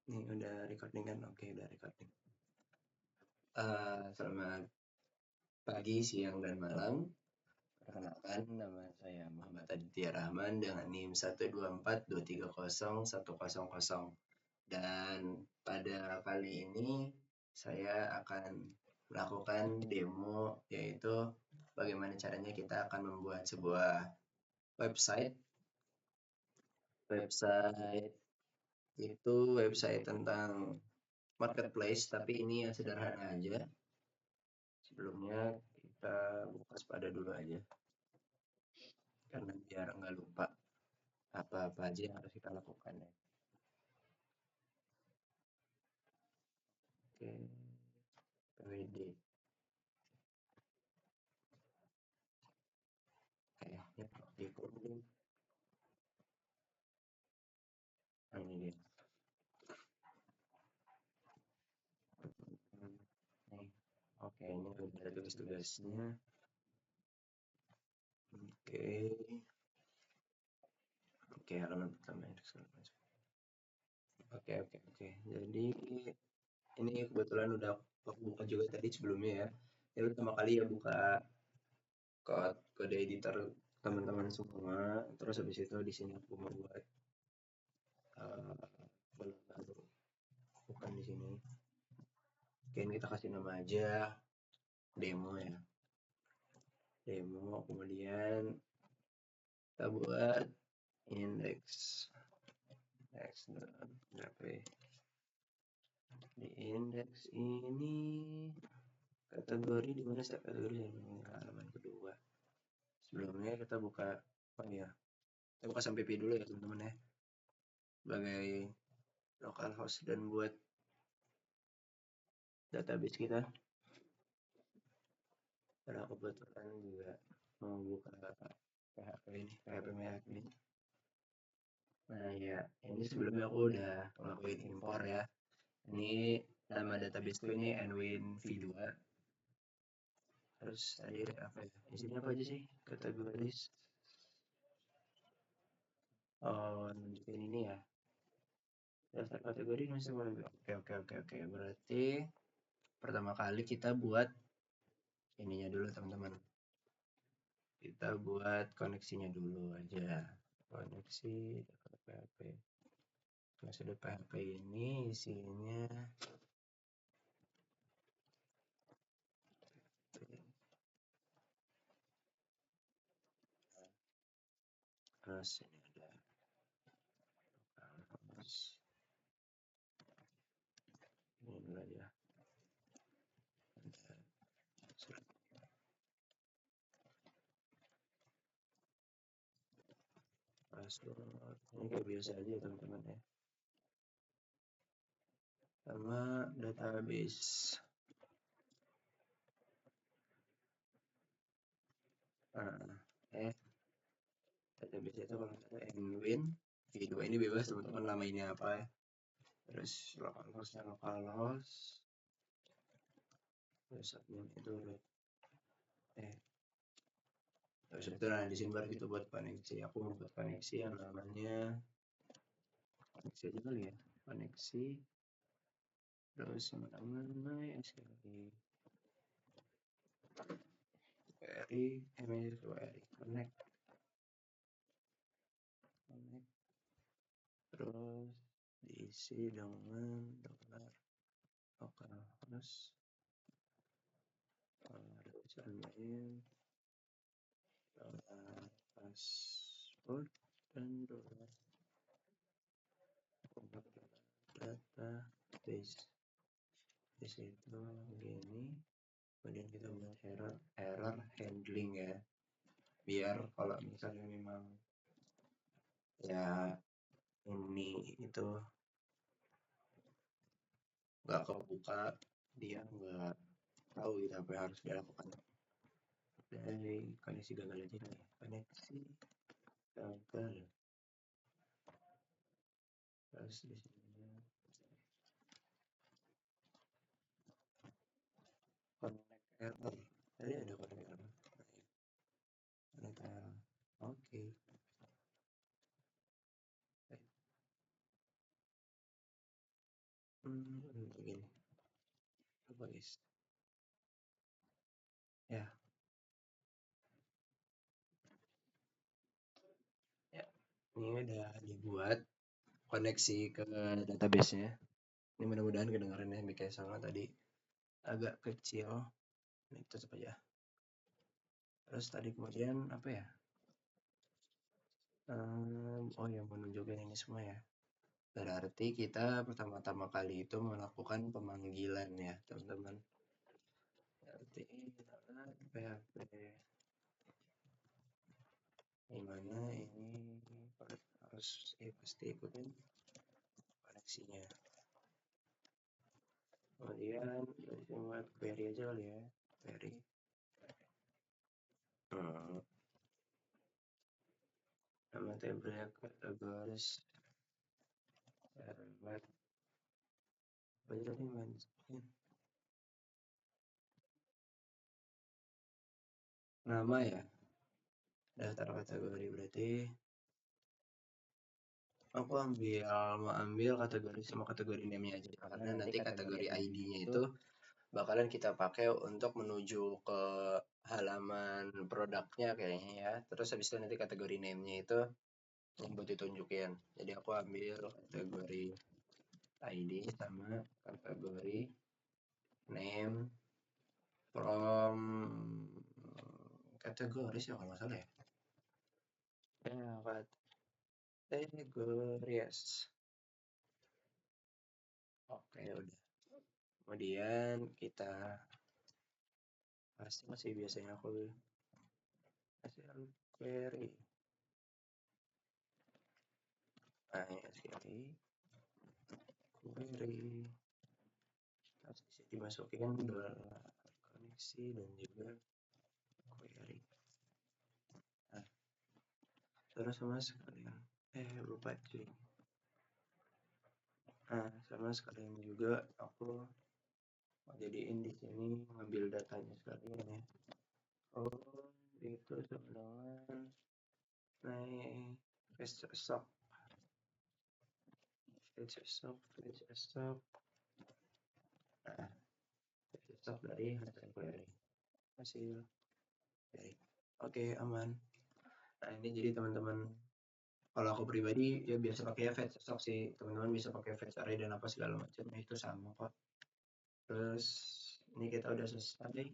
Ini udah recording kan? Oke, udah recording. Selamat pagi, siang, dan malam. Perkenalkan, nama saya Muhammad Aditya Rahman dengan NIM 124230100. Dan pada kali ini saya akan melakukan demo, yaitu bagaimana caranya kita akan membuat sebuah website. Website itu website tentang marketplace, tapi ini yang sederhana aja. Sebelumnya kita buka Spada dulu aja, karena biar nggak lupa apa-apa aja yang harus kita lakukan ya. Oke, PWD. Kayaknya di coding. Nah, ini dia. Nih. Oke, ini udah tugas-tugasnya. Oke, halaman pertama itu Oke. Jadi ini kebetulan udah aku buka juga tadi sebelumnya ya. Ini pertama kali ya buka kode editor teman-teman semua. Terus habis itu di sini aku membuat folder baru. Bukan di sini. Oke, ini kita kasih nama aja demo ya. Demo, kemudian kita buat indeks berapa ya? Di indeks ini kategori di mana sih kategori halaman kedua. Sebelumnya kita buka kita buka sampai P dulu ya teman-teman ya, sebagai localhost dan buat database kita. Karena aku kebetulan juga mau buka PHP ini. Nah ya, ini sebelumnya aku udah ngelakuin impor ya. Ini nama database ini Nwin V2. Terus tadi apa ya? Isinya apa aja sih? Kategoris. Oh, nunjukin ini ya. Daftar kategori masih boleh. Oke. Berarti pertama kali kita buat ininya dulu teman-teman. Kita buat koneksinya dulu aja. Koneksi PHP. Sudah PHP ini isinya terus ini ada ini dulu aja. Password ini kayak biasa aja teman-teman ya. Sama database. Database itu kalau kita Nwin V2 ini bebas teman-teman nama ini apa ya. Terus localhost terus admin itu terus itu nah di sini baru kita buat koneksi. Aku mau buat koneksi yang namanya koneksi aja kali ya, koneksi terus yang namanya SQL query connect terus diisi dengan localhost ada username password dan database. Di situ begini, kemudian kita buat error handling ya, biar kalau misalnya memang ya ini itu nggak kebuka, dia nggak tahu gitu apa yang harus dilakukan. Dari koneksi gagal aja nih, koneksi gagal. Terus di sini connect error. Tadi ada connect error. Oke. begini apa guys ya ini udah dibuat koneksi ke database-nya. Ini mudah-mudahan kedengarannya mic sama tadi agak kecil. Ini tutup aja. Terus tadi kemudian apa ya? Oh ya, mau nunjukin ini semua ya. Berarti kita pertama-tama kali itu melakukan pemanggilan ya, teman-teman. Berarti adalah PHP. Dimana ini harus pasti ikutin koneksinya. Kemudian kita buat query aja kali ya, query. Nama tabelnya kategoris server. Apa tadi masukin nama ya, daftar kategori. Berarti aku mau ambil kategori sama kategori name-nya aja, karena nanti kategori ID-nya itu bakalan kita pakai untuk menuju ke halaman produknya kayaknya ya. Terus habis itu nanti kategori name-nya itu yang buat ditunjukin. Jadi aku ambil kategori ID sama kategori name from kategoris ya kalau nggak salah ya. Kategoris. Oke udah. Kemudian kita pasti masih biasanya aku kasih query. Nah ya sekali query harus bisa dimasukin koneksi dan juga query. Nah, terus sama sekalian lupa cuy. Nah, sama sekalian juga aku mau jadiin di sini ngambil datanya sekalian ya. Oh, itu sama dengan naik fetch stock. Nah, fetch stock dari hasil query. Oke, aman. Nah, ini jadi teman-teman, kalau aku pribadi ya biasa pakai fetch stock sih. Teman-teman bisa pakai fetch array dan apa segala macam, itu sama kok. Terus ini kita udah selesai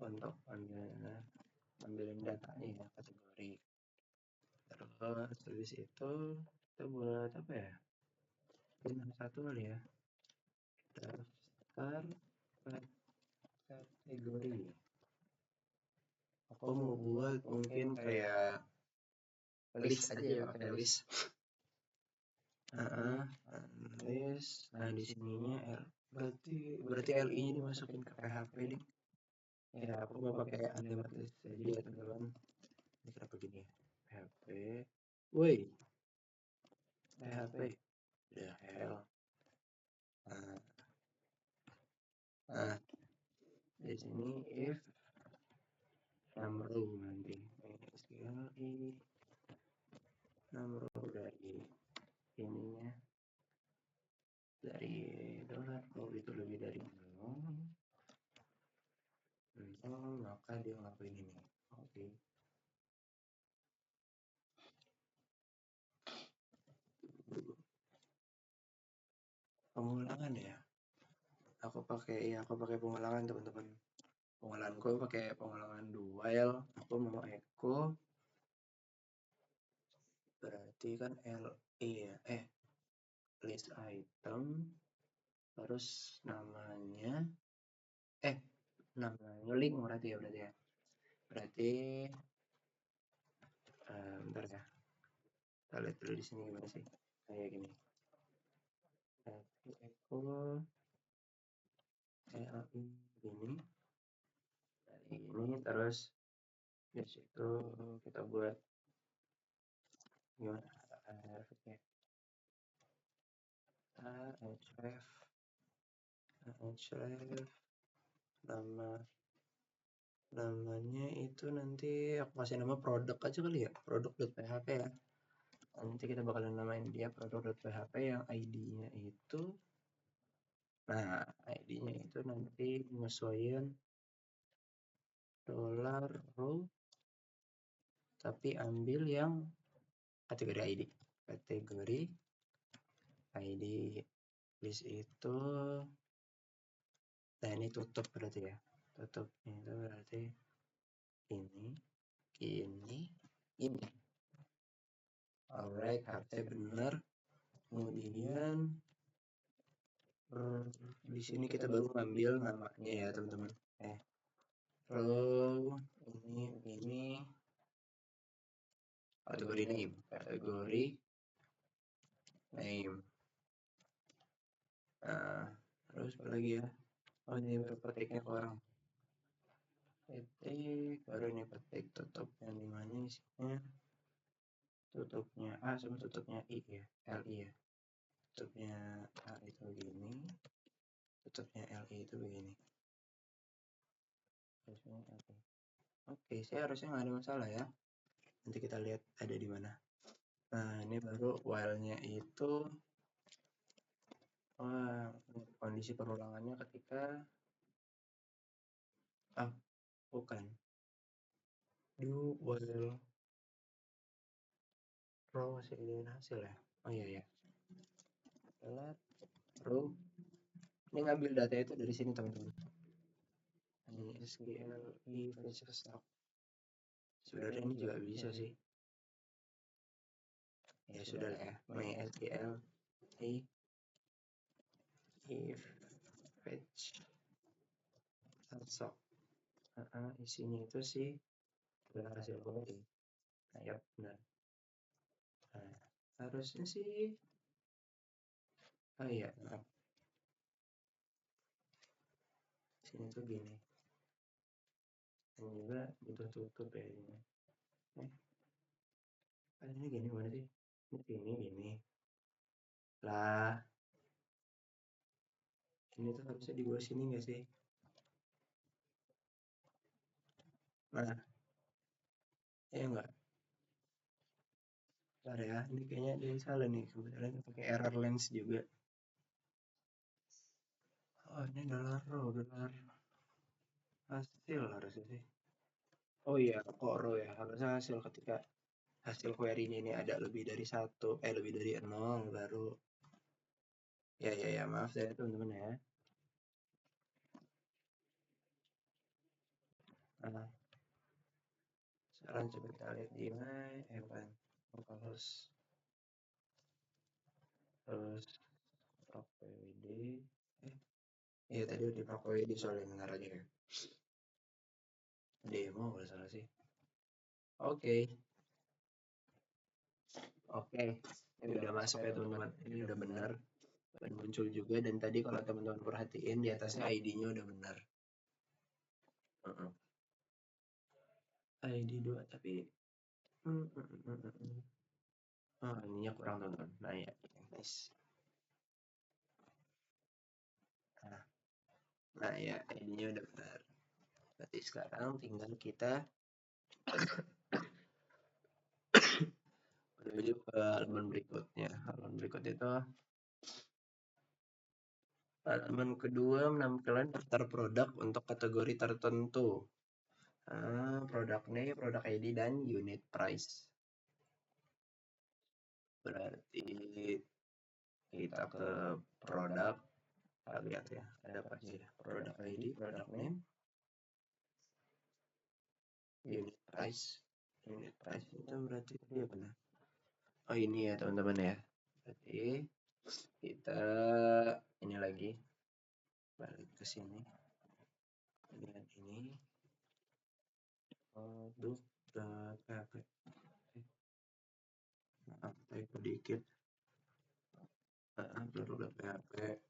untuk ambilin datanya ya, kategori. Terus habis itu kita buat apa ya? Ini satu kali ya. Daftar kategori. Aku mau buat mungkin kayak list aja ya, pakai list. List. Nah di sininya berarti LI-nya dimasukin ke PHP nih. Ya aku mau pakai alias list jadi ya teman-teman. Ini kenapa gini ya? PHP. Woi. PHP. The hell. Nah, di sini if numrow nanti SQLi numrow dari ininya dari dolar kalau itu lebih dari 0 maka dia ngelakuin ini. Oke. Pengulangan ya. Aku pakai pengulangan teman-teman. Pengulanganku pakai pengulangan while. Aku mau echo. Berarti kan LE ya. List item. Terus namanya link berarti ya. Berarti bentar ya. Kita lihat dulu di sini gimana sih. Kayak gini. Echo LI ini. Ini terus di situ kita buat gimana href namanya itu nanti aku kasih nama produk aja kali ya, produk.php ya. Nanti kita bakalan namain dia produk.php yang ID-nya itu Nah, ID-nya itu nanti penyesuaian dolar row, tapi ambil yang kategori ID. Kategori ID list itu, nah ini tutup berarti ya. Tutupnya itu berarti ini. Alright, harusnya benar. Kemudian di sini kita baru ngambil namanya ya teman-teman. Row ini kategori name. Nah, terus apa lagi ya? Oh, ini petiknya kurang. Petik, baru ini petik, tutup yang dimana isinya? Tutupnya A sama tutupnya I ya, LI ya. Tutupnya A itu begini, tutupnya LI itu begini. Oke, saya harusnya nggak ada masalah ya. Nanti kita lihat ada di mana. Nah, ini baru while-nya itu kondisi perulangannya ketika bukan do while row masih ingin hasil ya. Oh iya ya. Row ini ngambil data itu dari sini teman-teman. Ini SQL fetch stock. Sebenarnya ini juga bisa sih. Ya sudah lah ya. MySQL if fetch stock. Isinya itu sih adalah hasil query. Nah, ya benar. Nah, harusnya sih. Oh iya, maaf. Sini tuh gini. Dan juga butuh tutup ya ini. Ini gini mana sih? Ini gini. Lah. Ini tuh harusnya di bawah sini nggak sih? Nah. Ya enggak. Bentar ya, ini kayaknya ada yang salah nih. Kebetulan pakai error lens juga. Oh, ini dolar row, dolar hasil harusnya sih. Oh iya, kok row ya. Harusnya hasil ketika hasil query-nya ini ada lebih dari 1, lebih dari 0 baru. Ya, maaf ya teman-teman ya. Nah, sekarang coba kita lihat di mana, terus ProQWD. Iya tadi udah di ProQWD soalnya benar aja ya. Demo kalau salah sih. Oke. Ini udah masuk ya teman-teman. Ini udah benar. Dan muncul juga dan tadi kalau teman-teman perhatiin di atasnya ID-nya udah benar. ID 2 tapi ininya kurang teman-teman. Nah ya, nice. Nah ya, ID-nya udah benar. Berarti sekarang tinggal kita menuju ke halaman berikutnya. Halaman berikut itu halaman kedua menampilkan daftar produk untuk kategori tertentu. Produk name, produk ID, dan unit price. Berarti kita ke produk, kita lihat ya, ada apa sih? Produk ID, produk name, unit price. Unit price itu berarti dia benar. Oh ini ya teman-teman ya. Berarti kita ini lagi balik ke sini. Lihat ini. PHP. Maaf, typo dikit. Produk PHP.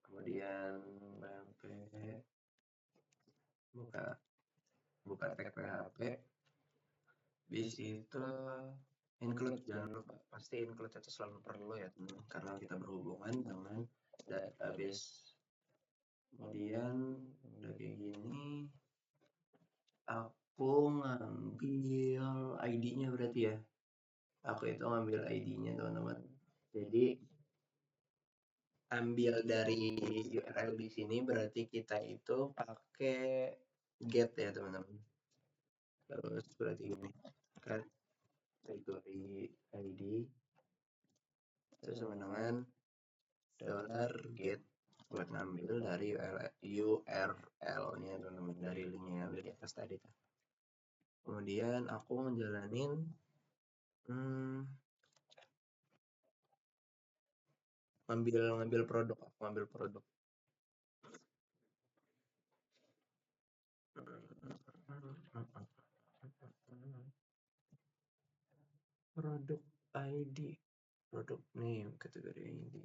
Kemudian PHP. Buka tag PHP. Di situ include, jangan lupa, pasti include itu selalu perlu ya teman, karena kita berhubungan dengan database. Kemudian udah kayak gini, aku ngambil ID-nya berarti ya. Aku itu ngambil ID-nya teman-teman. Jadi ambil dari URL di sini berarti kita itu pakai get ya teman-teman. Terus berarti ini kategori ID terus sama dengan $get buat ngambil dari URL-nya teman-teman, dari linknya yang di atas tadi. Kemudian aku ngejalanin ngambil produk. Produk ID, produk name, kategori ID,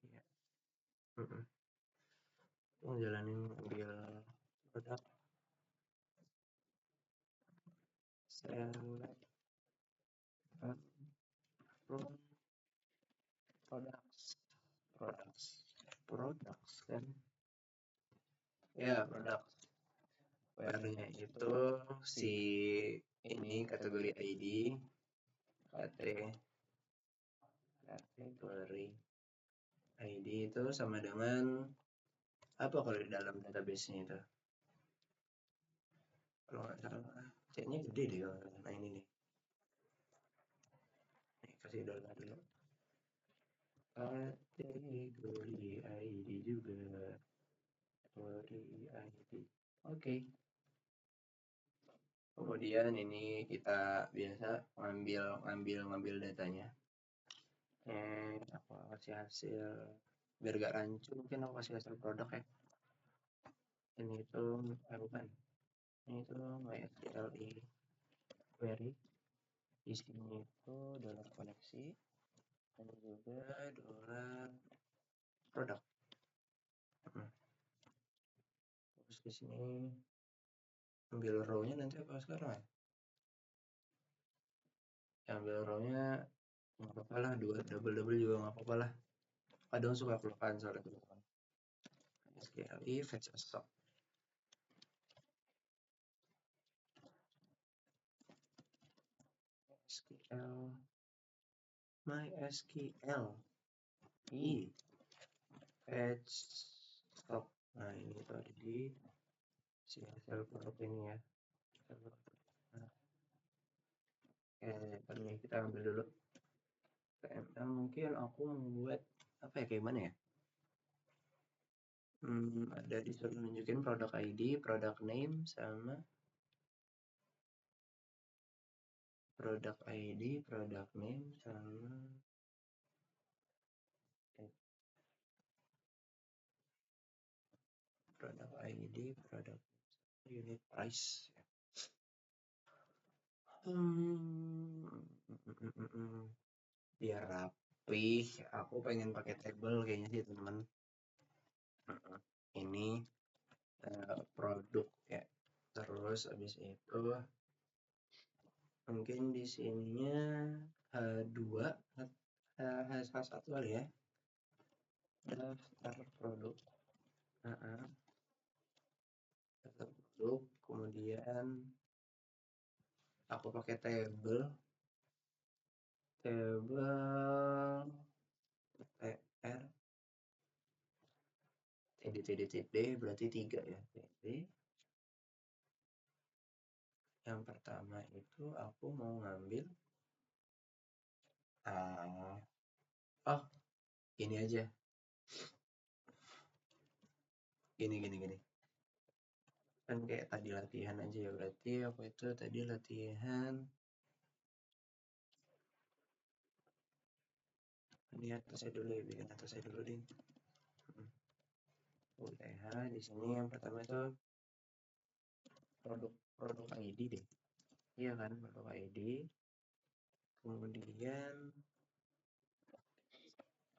ya. Ngejalanin ngambil produk select products kan ya, produk where-nya itu si ini kategori ID kategori ID itu sama dengan apa kalau di dalam database-nya itu, kalau nggak salah C-nya gede deh kalau. Nah ini nih, kasih download dulu kategori ID juga, kategori ID. Oke. Kemudian ini kita biasa ngambil datanya. Aku kasih hasil biar gak rancu, mungkin aku kasih hasil produk ya. Ini itu bukan. Ini itu MySQL query. Isinya itu dollar koneksi dan juga dollar produk. Terus di sini ambil row-nya nanti apa sekarang ya? Ambil row-nya nggak apa-apa lah, double juga nggak apa-apa lah. Kadang suka kelupaan soalnya teman-teman. SQL fetch a stock. SQL MySQL fetch stock. Nah ini tadi si hasil produk ini ya. Ini kita ambil dulu. Mungkin aku membuat apa ya, kayak mana ya? Ada disuruh nunjukin produk ID, product name, sama product ID, product name, sama product ID, product unit price. Biar rapih, aku pengen pakai table kayaknya sih teman. Ini produk ya. Terus habis itu mungkin di sininya H2 H1 kali ya. Daftar produk. Daftar produk, kemudian aku pakai table tr td berarti 3 ya. Td yang pertama itu aku mau ngambil ini aja, gini kan kayak tadi latihan aja ya. Berarti aku itu tadi latihan ini atasnya dulu ya, bikin atasnya dulu deh. UTH di sini yang pertama itu produk ID deh, iya kan, produk ID. Kemudian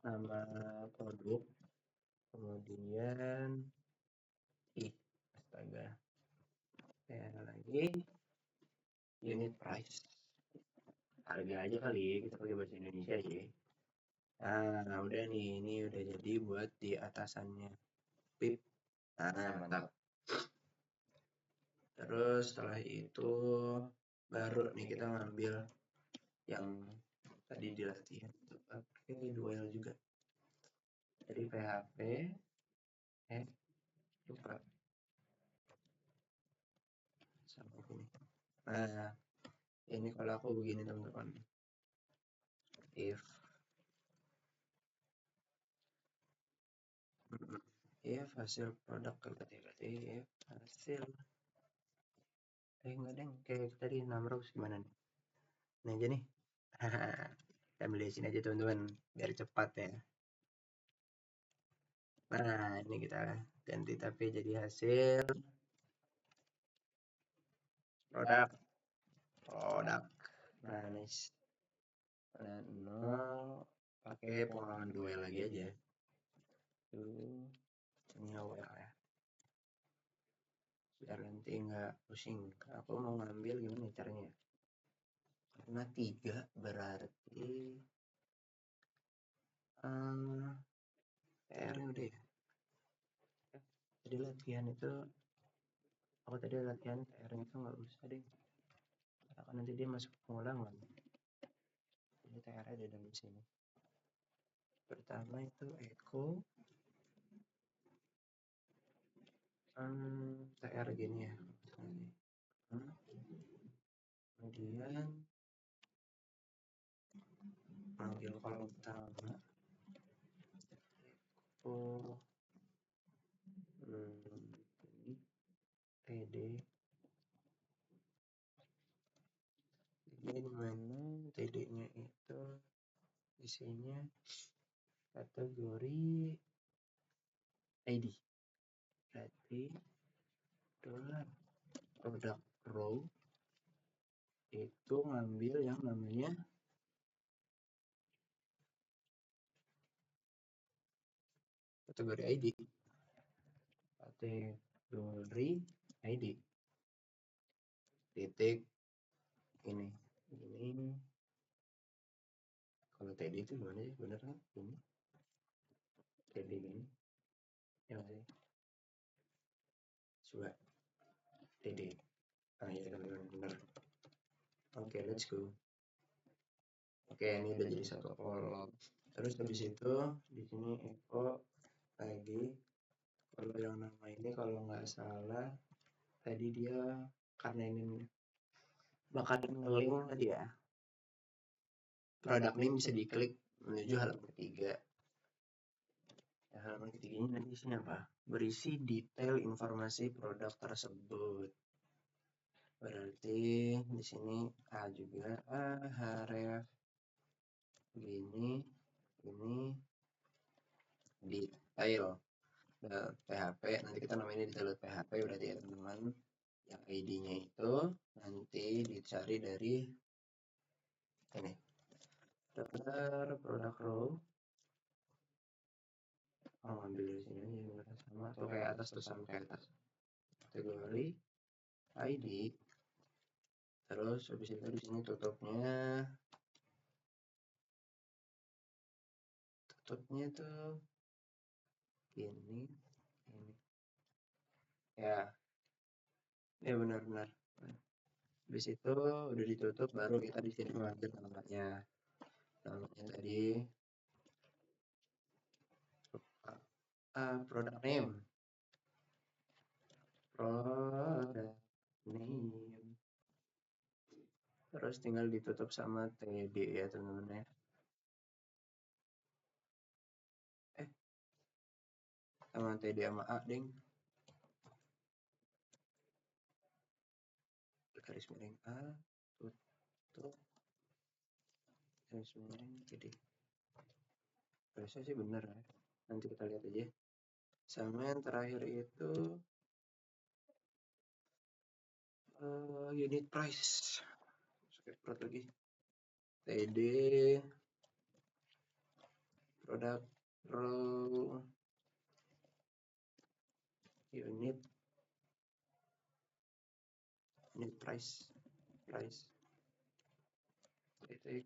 nama produk, kemudian astaga, lagi unit price, harga aja kali ya, kita pakai bahasa Indonesia aja. Nah udah nih, ini udah jadi buat di atasannya pip. Mantap. Terus setelah itu baru nih kita ngambil yang tadi dilatih, pakai dual juga. Jadi PHP lupa sama ini. Nah, ini kalau aku begini teman-teman. If hasil produk berarti if hasil enggak deng, kayak tadi 600 gimana nih? Ini aja nih. Kita ambil di sini aja teman-teman biar cepat ya. Nah, ini kita ganti tapi jadi hasil produk. Nah, nice. Nah, 0 pakai pengulangan duel lagi aja. Tuh, ini awal ya. Biar nanti nggak pusing. Aku mau ngambil gimana caranya? Karena 3 berarti PR udah ya. Jadi latihan itu aku tadi latihan PR itu nggak usah deh. Karena nanti dia masuk pengulangan. Jadi TR ada dalam sini. Pertama itu echo TR gini ya. Kemudian panggil kolom pertama echo ini TD ini mana TD nya itu isinya kategori ID berarti dollar product row itu ngambil yang namanya kategori ID kategori ID titik ini kalau TD itu gimana sih bener kan ini TD ini ya masih coba TD ya teman-teman bener. Oke, let's go. Oke, ini udah jadi satu kolom. Terus habis itu di sini echo lagi. Kalau yang nama ini kalau nggak salah tadi dia karena ini bakal nge-link tadi ya. Produk name bisa diklik menuju halaman ketiga. Ya, halaman ketiganya nanti di sini apa? Berisi detail informasi produk tersebut. Berarti di sini A juga href ini detail PHP, nanti kita namain detail PHP berarti ya teman-teman. Yang ID-nya itu nanti dicari dari ini daftar produk row. Ambil dari sini aja sama atau kayak atas terus sama kayak atas kategori ID. Terus habis itu di sini tutupnya tuh ini ya benar-benar. Habis itu udah ditutup baru kita di sini mengambil namanya tadi product name terus tinggal ditutup sama TD ya teman-teman ya. Sama TD sama A ding garis miring A tutup garis miring TD harusnya sih bener ya, nanti kita lihat aja. Sama yang terakhir itu unit price produk lagi TD produk row unit price titik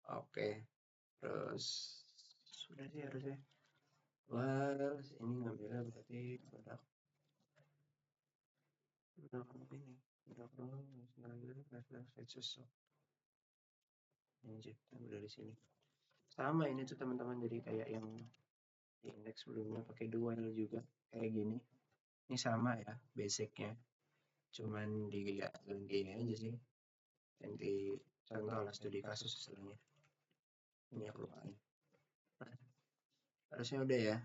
oke. Terus sudah sih harusnya. Well, ini ngambilnya berarti produk ini produk dari sini. Sama ini tuh teman-teman, jadi kayak yang di indeks sebelumnya pakai dual juga kayak gini. Ini sama ya basicnya, cuman diganti ini aja sih, ganti contoh lah studi kasus istilahnya. Ini aku lupain. Nah, harusnya udah ya.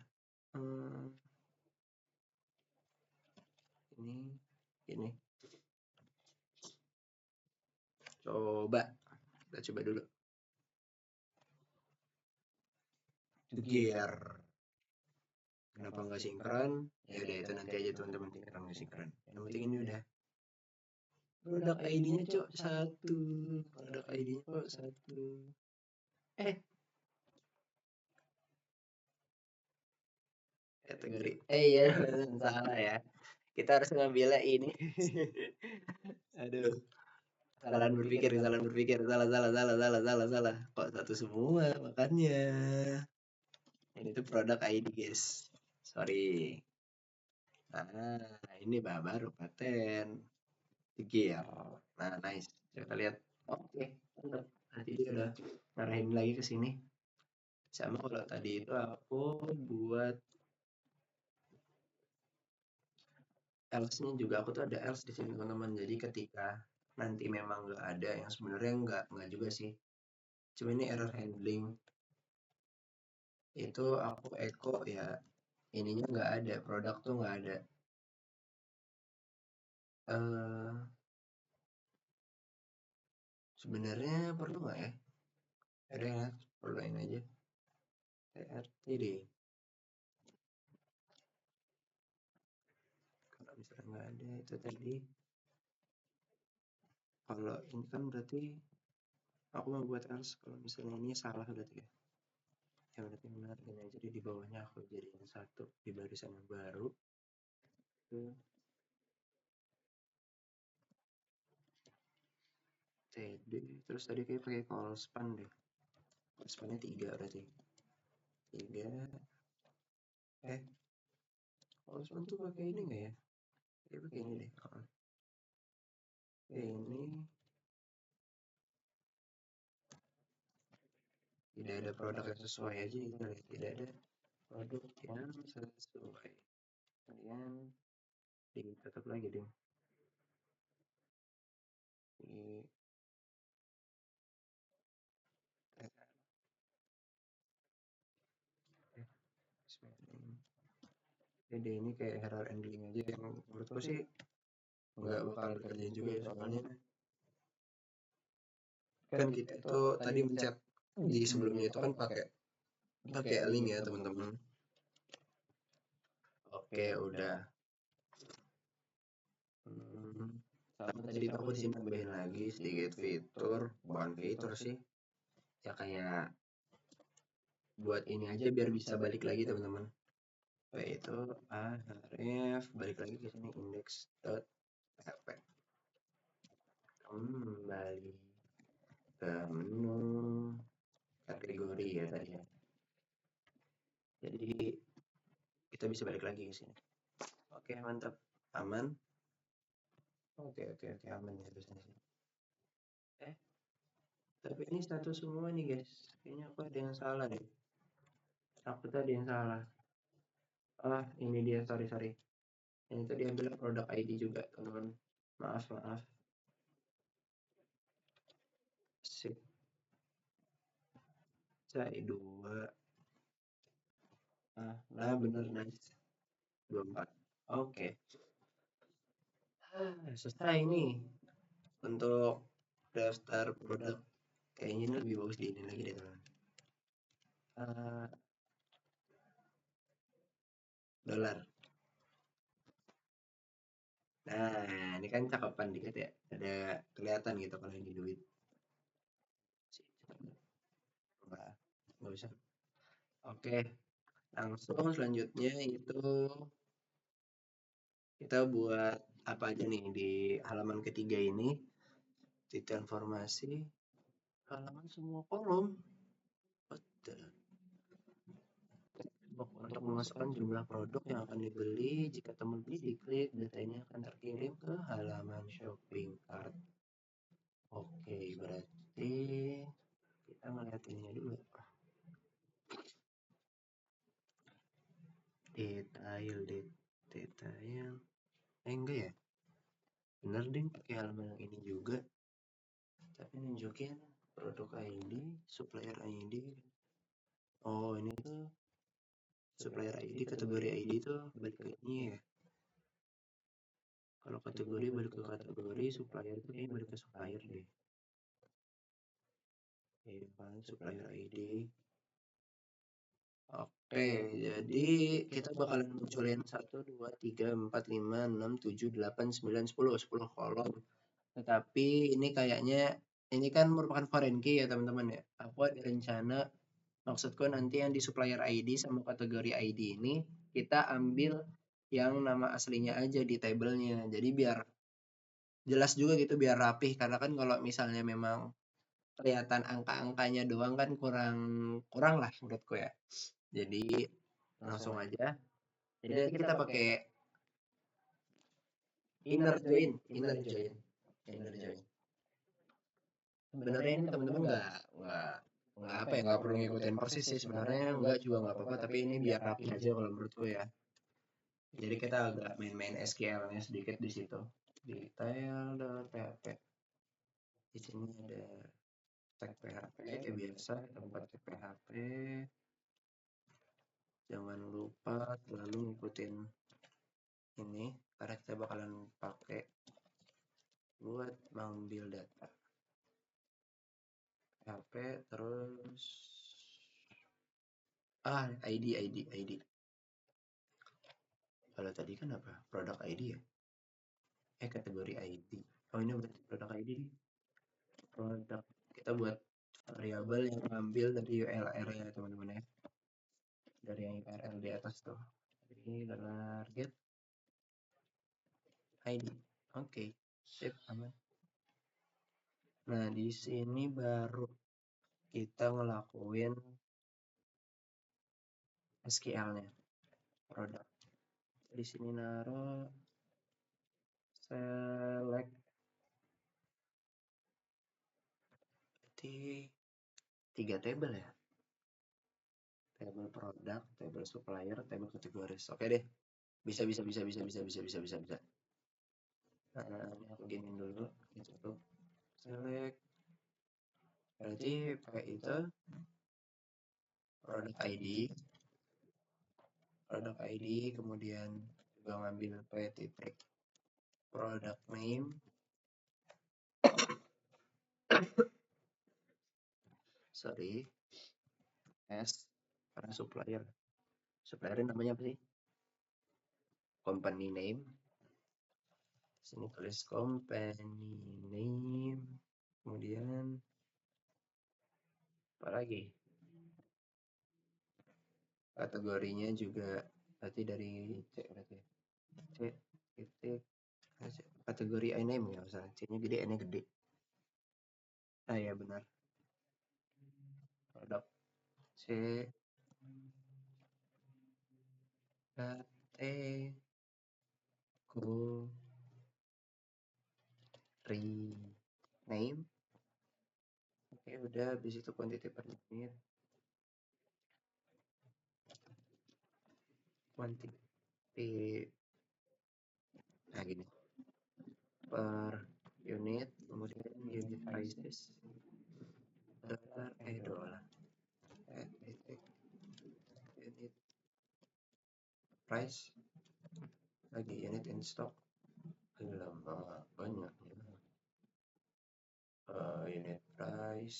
Ini coba kita coba dulu gear. Kenapa nggak sinkron? Ya udah, itu nanti aja teman-teman, sinkron nggak sinkron. Yang penting ini udah. Produk ID-nya cok 1. Produk ID-nya kok 1. Kategori. Ya, salah ya. Kita harus ngambilnya ini. Aduh. Kesalahan berpikir. Salah. Kok satu semua makanya. Ini tuh produk ID, guys. Sorry. Nah, ini baru paten. Gear. Nah, nice. Kita lihat. Oke, mantap. Nanti dia udah ngarahin lagi ke sini. Sama kalau tadi itu aku buat else-nya juga, aku tuh ada else di sini teman-teman. Jadi ketika nanti memang nggak ada, yang sebenarnya nggak juga sih. Cuma ini error handling. Itu aku echo ya, ininya nggak ada, produk tuh nggak ada. Sebenarnya perlu nggak ya? Ada ya, perluin aja. TRT deh. Kalau misalnya nggak ada itu tadi. Kalau ini kan berarti aku mau buat else. Kalau misalnya ini salah berarti ya. Ya berarti benar gini aja. Jadi di bawahnya aku jadiin 1 di barisan yang baru. TD. Terus tadi kayak pakai call span deh. Call spannya 3 berarti. 3. Call span tuh pakai ini nggak ya? Kayak pakai ini deh. Ini tidak ada produk yang sesuai aja gitu ya. Tidak ada produk yang sesuai. Kemudian ditutup lagi deh. Jadi ini kayak error handling aja, yang menurutku sih nggak bakal dikerjain juga ya, soalnya kan kita itu tadi mencet di sebelumnya itu kan pakai link ya teman-teman. Oke, udah. Sama tadi aku di sini tambahin lagi sedikit fitur, bukan fitur sih, ya kayak buat ini aja biar bisa balik lagi teman-teman. Itu href, balik lagi ke sini index.php. Kembali ke menu kategori ya tadi ya. Jadi kita bisa balik lagi ke sini. Oke, mantap. Aman. Oke, aman ya terusnya sih. Tapi ini status semua nih guys. Kayaknya aku ada yang salah deh. Aku tadi yang salah. Ini dia, sorry. Ini tuh diambil produk ID juga, teman-teman. Maaf. Sip. Cai 2. Nah bener, nice. 24. Oke. Selesai nih untuk daftar produk. Kayaknya ini lebih bagus di ini lagi deh teman. Dolar. Nah, ini kan cakepan dikit ya. Ada kelihatan gitu kalau ini duit. Nggak usah. Oke, langsung selanjutnya itu kita buat apa aja nih di halaman ketiga ini. Titik informasi, halaman semua kolom. Untuk memasukkan jumlah produk yang akan dibeli, jika teman beli diklik, datanya akan terkirim ke halaman shopping cart. Kita ngeliat ininya dulu. Detail. Enggak ya? Bener deh, pakai halaman yang ini juga. Tapi nunjukin produk ID, supplier ID. Oh, ini tuh supplier ID, kategori ID tuh balik ke ini ya. Kalau kategori balik ke kategori, supplier itu kayaknya balik ke supplier deh. Iya kan, supplier ID. Oke, jadi kita bakalan munculin 1, 2, 3, 4, 5, 6, 7, 8, 9, 10 kolom. Tetapi ini kayaknya, ini kan merupakan foreign key ya teman-teman ya. Aku ada rencana, maksudku nanti yang di supplier ID sama kategori ID ini, kita ambil yang nama aslinya aja di tabelnya. Jadi biar jelas juga gitu, biar rapih. Karena kan kalau misalnya memang kelihatan angka-angkanya doang kan kurang lah menurutku ya. Jadi langsung aja. Jadi nanti kita pakai inner join. Sebenarnya ini teman-teman nggak perlu ngikutin persis sih sebenarnya, nggak juga nggak apa-apa, tapi ini biar rapi aja kalau menurutku ya. Jadi kita agak main-main SQL-nya sedikit di situ. Detail.php. Di sini ada tag PHP kayak biasa, kita buka tag PHP. Jangan lupa selalu ngikutin ini karena kita bakalan pakai buat mengambil data. PHP terus ID. Kalau tadi kan apa? Produk ID ya? Kategori ID. Oh, ini berarti produk ID nih. Produk. Kita buat variabel yang ngambil dari URL ya teman-teman ya. Dari yang URL di atas tuh. Ini adalah get ID. Oke, sip, aman. Nah, di sini baru kita ngelakuin SQL-nya. Produk. Di sini naruh select. Berarti 3 table ya. Table produk, table supplier, table kategoris. Oke deh. Bisa. Nah, ini aku giniin dulu. Gitu. Select. Berarti pakai itu produk ID, kemudian juga ngambil titik product name, S karena supplier namanya apa sih? Company name. Sini tulis company name, kemudian apa lagi? Kategorinya juga berarti dari C titik kategori name ya, usah C-nya gede, N-nya gede. Ah ya benar. Produk C name. Oke, udah, habis itu quantity per unit. Nah gini. Per unit, kemudian unit prices. $. Unit price. Lagi unit in stock. Lama banyak ya. Unit price.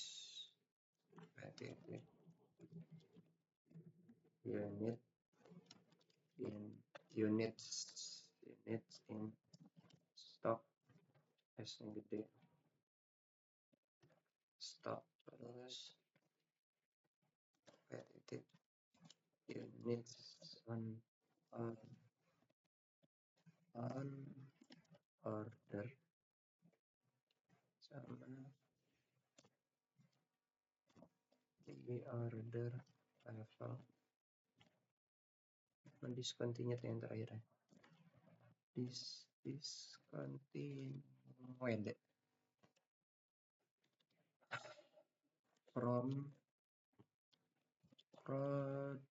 Units in stock. S yang gede. Stock terus units on order sama di order level. Discontinued yang terakhir ya. Discontinued. from products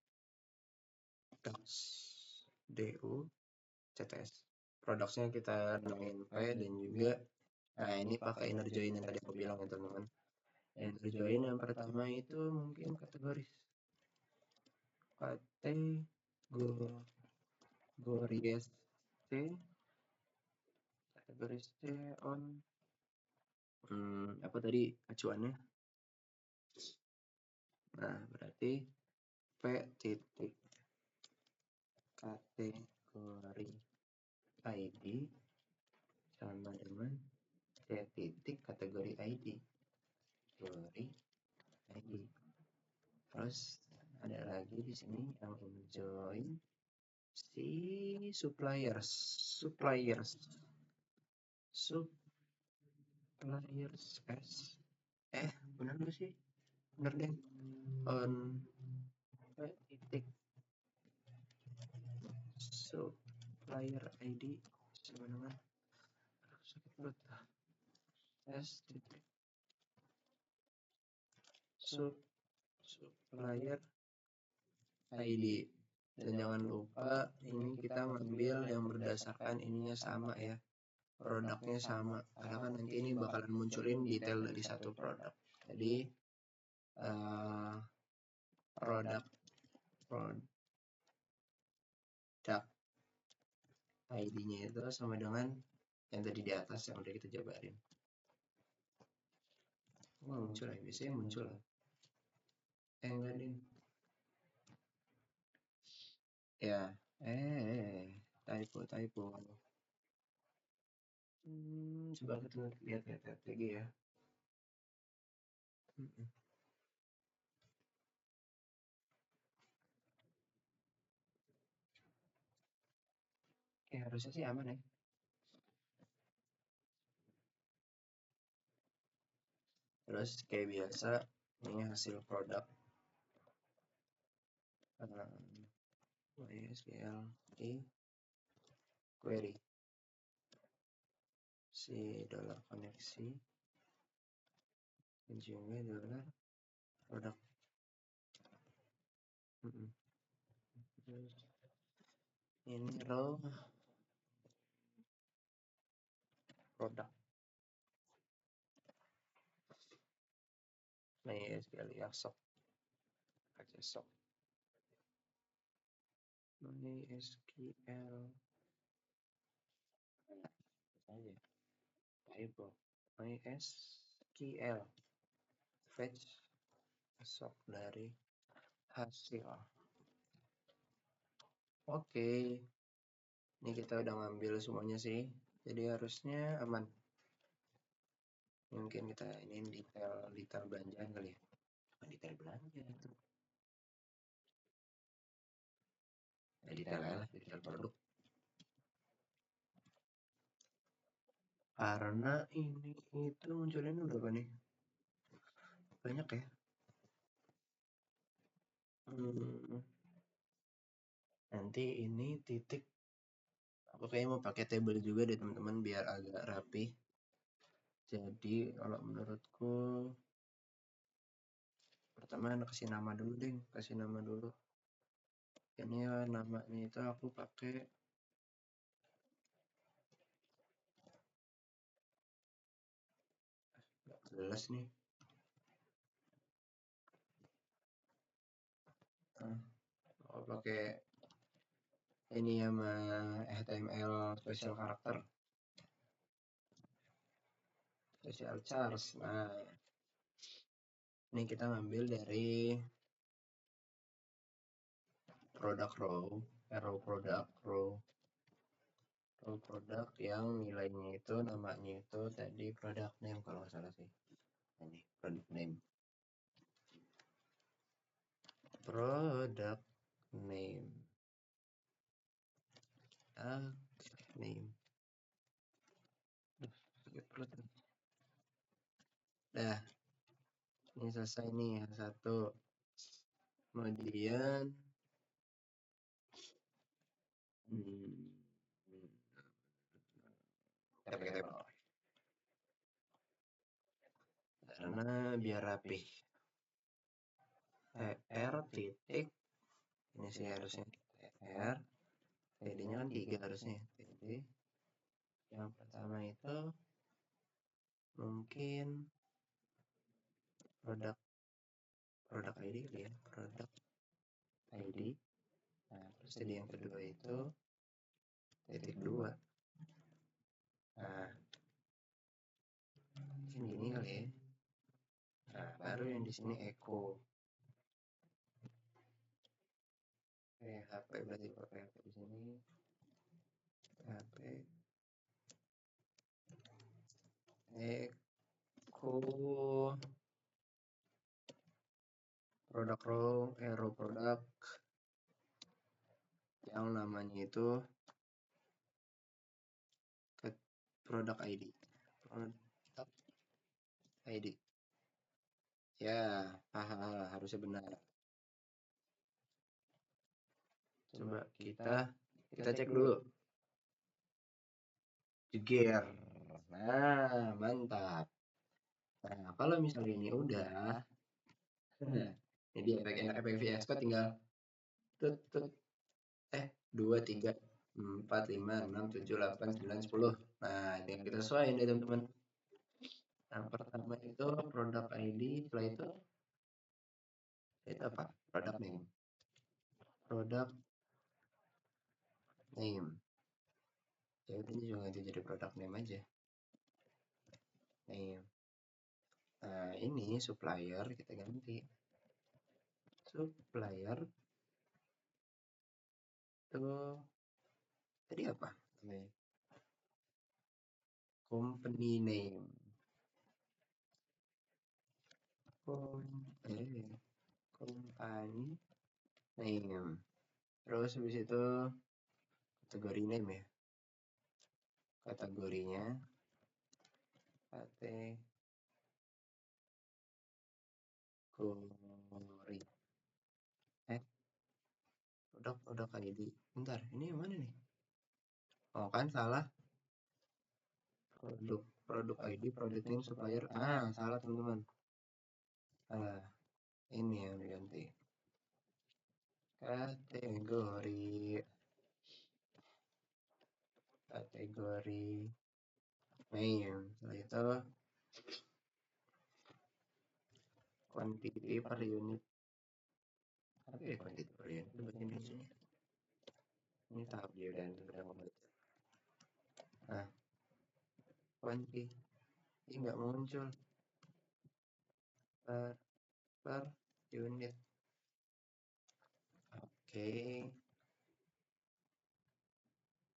DUCTS. Productsnya kita namain P dan juga ini pakai inner join yang tadi aku bilang ya teman-teman. Inner join yang pertama itu mungkin kategoris kategoris T on apa tadi acuannya. Nah berarti P titik kategori ID sama dengan T titik kategori ID. Terus ada lagi di sini yang join si suppliers S benar gak sih? Bener deh. On titik supplier ID sama dengan sakit perut S titik supplier ID. Dan jangan lupa ini kita ngambil yang berdasarkan ininya sama ya, produknya sama, karena kan nanti ini bakalan munculin detail dari satu produk. Jadi produk ID-nya itu sama dengan yang tadi di atas yang udah kita jabarin. Muncul ya, biasanya muncul lah. Enggak ding. Ya, typo. Coba kita lihat lagi ya. Harusnya sih aman ya. Terus kayak biasa ini hasil produk MySQL query si dollar koneksi dan juga dollar produk. Ini row produk MySQL sok aja sok MySQL aja typo MySQL fetch sok dari hasil. Oke, ini kita udah ngambil semuanya sih, jadi harusnya aman. Mungkin kita ini detail belanjaan kali ya. Detail belanja itu. Detail produk. Karena ini itu munculnya berapa nih? Banyak ya. Nanti ini titik. Aku kayaknya mau pakai table juga deh teman-teman biar agak rapi. Jadi kalau menurutku pertama kasih nama dulu deh, Ini namanya itu aku pakai jelas nih. Aku pakai ini sama HTML special character. Special charge. Nah, ini kita ngambil dari produk row produk yang nilainya itu namanya itu tadi product name kalau nggak salah sih. Ini product name. Dah, ini selesai nih yang satu. Kemudian karena biar rapih. TR titik, ini sih harusnya TR, TD-nya kan 3 harusnya, TD. Yang pertama itu mungkin produk ID kali ya, produk ID. Nah, terus tadi yang kedua itu titik 2. Nah, mungkin gini kali ya. Nah, baru yang di sini Eko. HP berarti pakai HP di sini. HP Eko produk Aero produk yang namanya itu produk ID. Produk ID. Ya, harusnya benar. Coba kita cek dulu. Jeger. Nah, mantap. Nah, kalau misalnya ini udah, jadi efek VS Code tinggal tut 2, 3, 4, 5, 6, 7, 8, 9, 10. Nah, tinggal kita sesuaiin deh teman-teman. Nah, pertama itu produk ID, setelah itu apa? Product name. Product name. Ya udah, ini juga jadi product name aja. Name. Nah, ini supplier kita ganti. Supplier itu tadi apa namanya? Company name. Company name. Terus habis itu kategori name ya. Kategorinya kategori. Produk ID. Bentar, ini yang mana nih? Oh kan salah. Produk ID, product name, supplier. Salah teman-teman. Ini yang diganti. Kategori name. Setelah itu quantity per unit. Apa ya quantity per unit? Bahasa Indonesia. Ini tahap dia udah membaca. Nah, quantity ini nggak muncul per unit. Oke.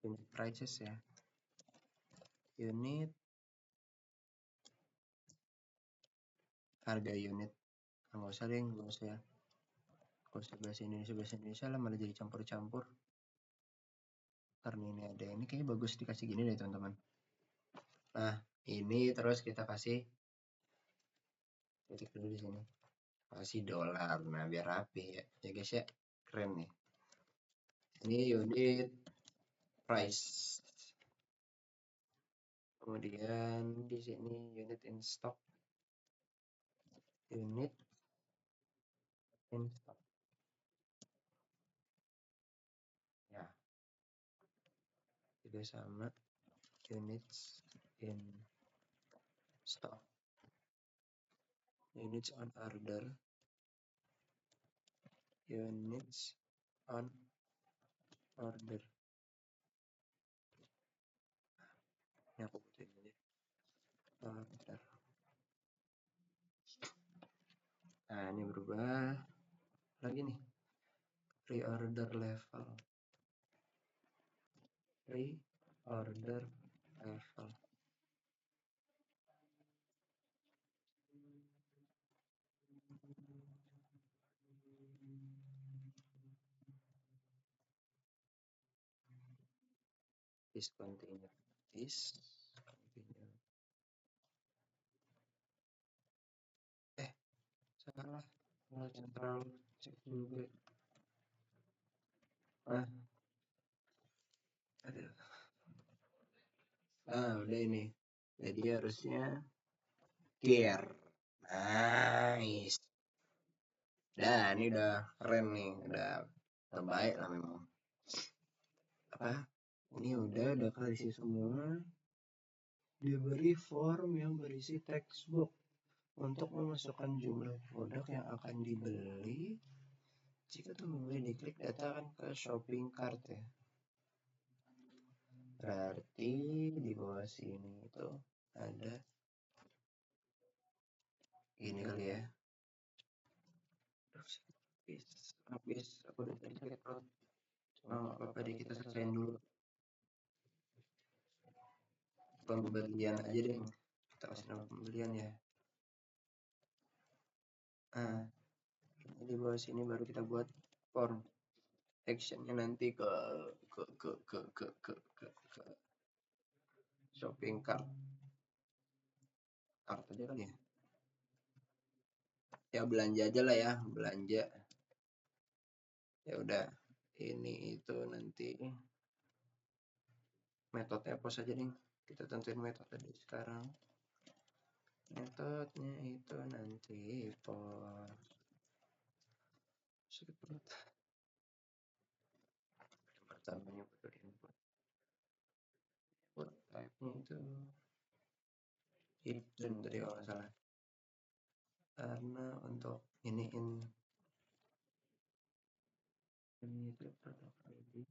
Unit prices ya. Unit harga unit. Nggak usah deh, nggak usah bahasa Indonesia lah, malah jadi campur-campur. Karena ini ada ini kayaknya bagus dikasih gini deh teman-teman. Nah, ini terus kita kasih titik dulu di sini. Kasih dolar. Nah, biar rapi ya. Ya guys ya, keren nih. Ini unit price. Kemudian di sini unit in stock. Unit in stock. Ya. Juga sama units in stock. Units on order. Units on order. Ini aku butuhin aja. Order. Nah, ini berubah lagi nih. Pre-order level. Pre-order level. Discontinue. Salah. Central cek juga. Udah ini. Jadi harusnya gear. Nice. Dah, ini udah keren nih, udah terbaik lah memang. Apa? Ini udah kasih semua. Diberi form yang berisi textbook untuk memasukkan jumlah produk yang akan dibeli. Jika tuh membeli, diklik data kan ke shopping cart ya. Berarti di bawah sini itu ada ini kali ya. Habis aku udah tadi sakit perut. Cuma nggak apa-apa deh, kita selesaiin dulu pembelian aja deh. Kita kasih nama pembelian ya. Nah, di bawah sini baru kita buat form actionnya nanti ke shopping cart aja kan ya. Ya belanja aja lah ya, belanja. Ya udah, ini itu nanti metode post aja nih. Kita tentuin metode tadi sekarang. Metodenya itu nanti post. Sakit perut. Pertamanya butuh input. Input type-nya itu hidden tadi kalau nggak salah. Karena untuk ini itu produk ID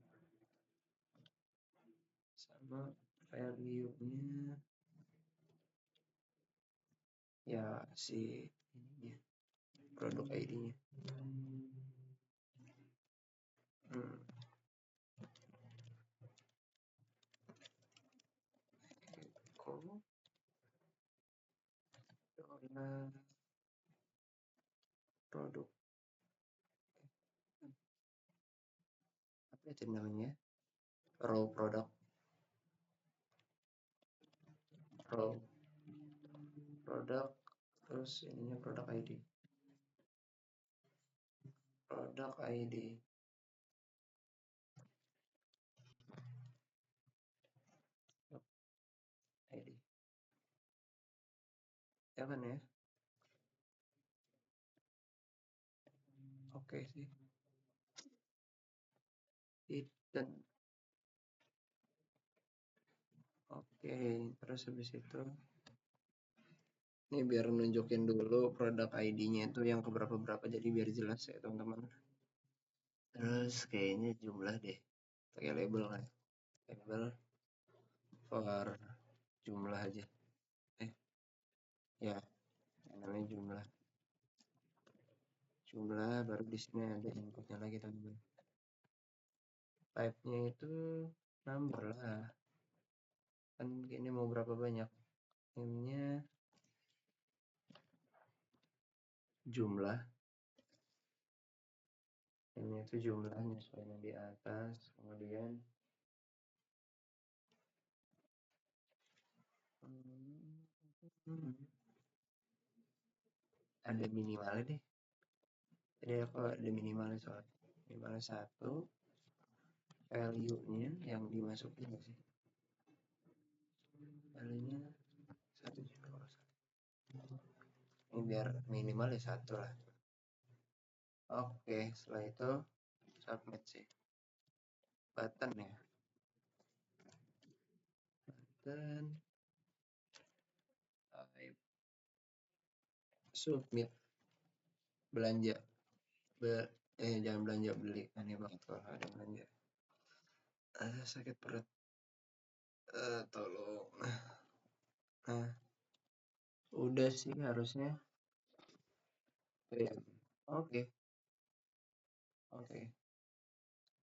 sama value-nya ya si ininya produk ID-nya. Karena produk apa itu namanya, raw product, raw product, terus ininya produk ID, produk ID ID ya kan ya. Oke sih, hidden. Oke, terus habis itu ini biar nunjukin dulu produk ID-nya itu yang keberapa-berapa, jadi biar jelas ya teman-teman. Terus kayaknya jumlah deh, pakai label kan, label for jumlah aja. Ya, namanya jumlah baru di sini ada inputnya lagi teman-teman. Type-nya itu number lah, kan ini mau berapa banyak. Name-nya jumlah, ini itu jumlahnya soalnya di atas. Kemudian ada minimalnya deh, jadi aku ada minimalnya soalnya minimalnya 1, value-nya yang dimasukin nggak sih, value-nya 1 juga. Ini biar minimal ya 1 lah. Oke, setelah itu submit sih, button ya, button type submit. Belanja jangan belanja beli, aneh banget kalau ada belanja. Sakit perut, tolong. Nah, udah sih harusnya. Oke.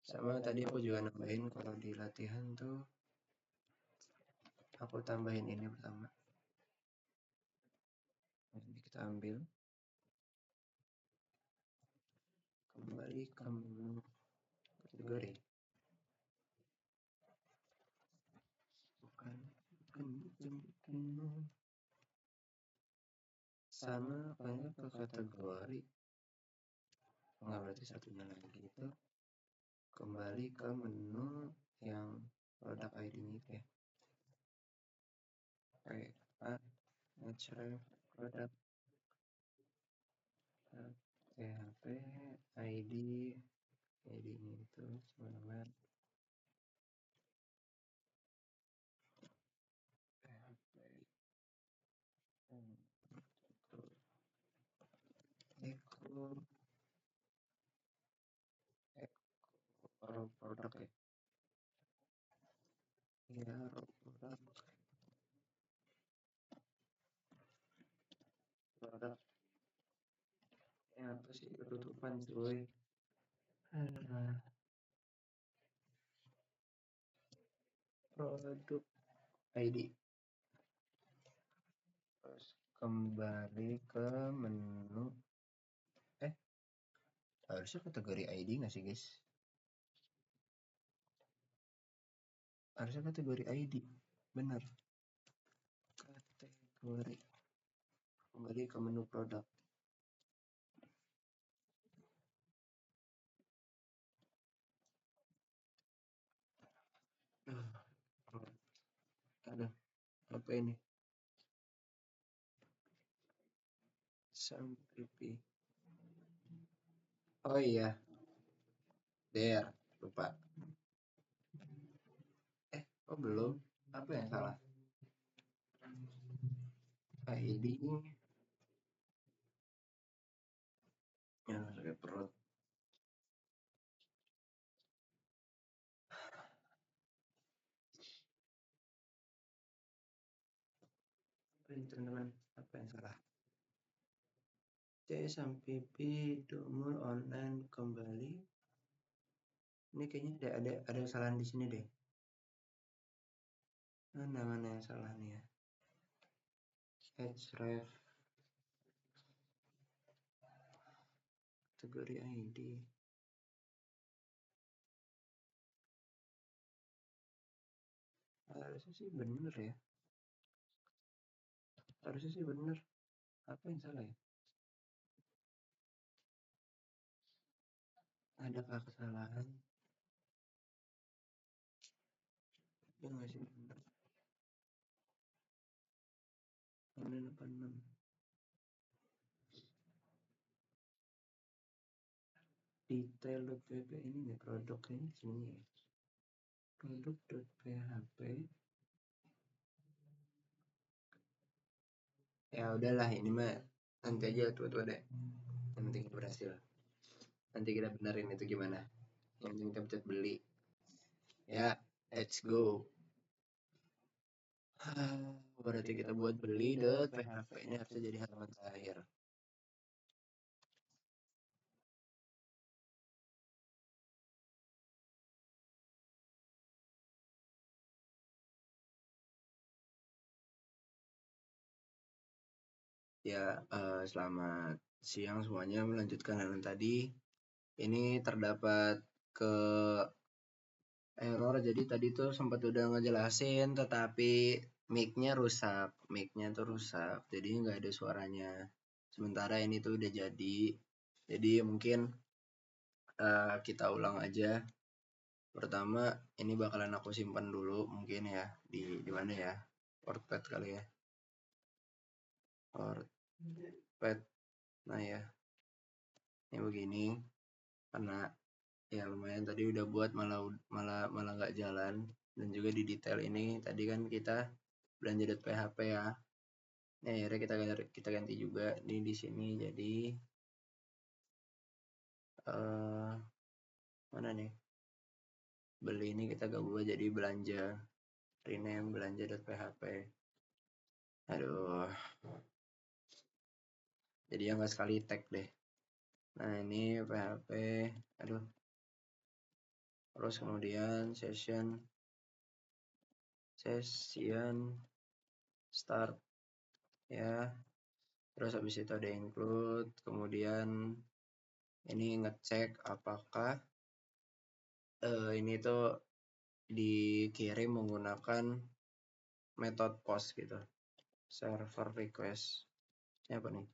Sama tadi aku juga nambahin kalau di latihan tuh aku tambahin ini pertama. Nanti kita ambil kembali ke menu kategori. Bukan. Sama banyak ke kategori. Enggak, berarti satunya lagi itu kembali ke menu yang produk ID-nya itu ya. Natural product PHP ID ID-nya itu sebenarnya PHP Eko produk ya, ya produk apa sih ketutupan cuy. Produk ID, terus kembali ke menu. Harusnya kategori ID nggak sih guys? Harusnya kategori ID, benar. Kategori, kembali ke menu produk. Ada apa ini? Sampipi. Oh iya, there, lupa. Oh belum, apa yang salah? ID yang sakit perut. Teman-teman, apa yang salah? C sampai P Dumur online kembali. Ini kayaknya ada kesalahan di sini deh. Mana yang salah nih ya? Href kategori ID. Harusnya sih bener ya. Harusnya sih bener. Apa yang salah ya? Adakah kesalahan? Ya nggak sih bener. 86. Detail.pp ini nih produknya sini ya. Produk.php. Ya udahlah, ini mah nanti aja tua-tua deh. Yang penting kita berhasil. Nanti kita benerin itu gimana. Yang penting kita pencet beli. Ya, let's go. Berarti kita buat beli .php ini harusnya jadi halaman terakhir. Ya, selamat siang semuanya. Melanjutkan halaman tadi. Ini terdapat ke error. Jadi tadi tuh sempat udah ngejelasin, tetapi mic-nya rusak. Mic-nya tuh rusak. Jadi nggak ada suaranya. Sementara ini tuh udah jadi. Jadi mungkin kita ulang aja. Pertama, ini bakalan aku simpan dulu mungkin ya di mana ya? WordPad kali ya. WordPad. Nah ya. Ini begini. Karena ya lumayan tadi udah buat malah nggak jalan. Dan juga di detail ini tadi kan kita belanja.php ya. Nah, akhirnya kita ganti juga di sini jadi mana nih? Beli ini kita gabung jadi belanja. Rename belanja.php. Aduh. Jadi yang nggak sekali tag deh. Nah, ini PHP. Aduh. Terus kemudian session start ya. Terus habis itu ada include, kemudian ini ngecek apakah ini tuh dikirim menggunakan metode post gitu. Server request. Ini apa nih?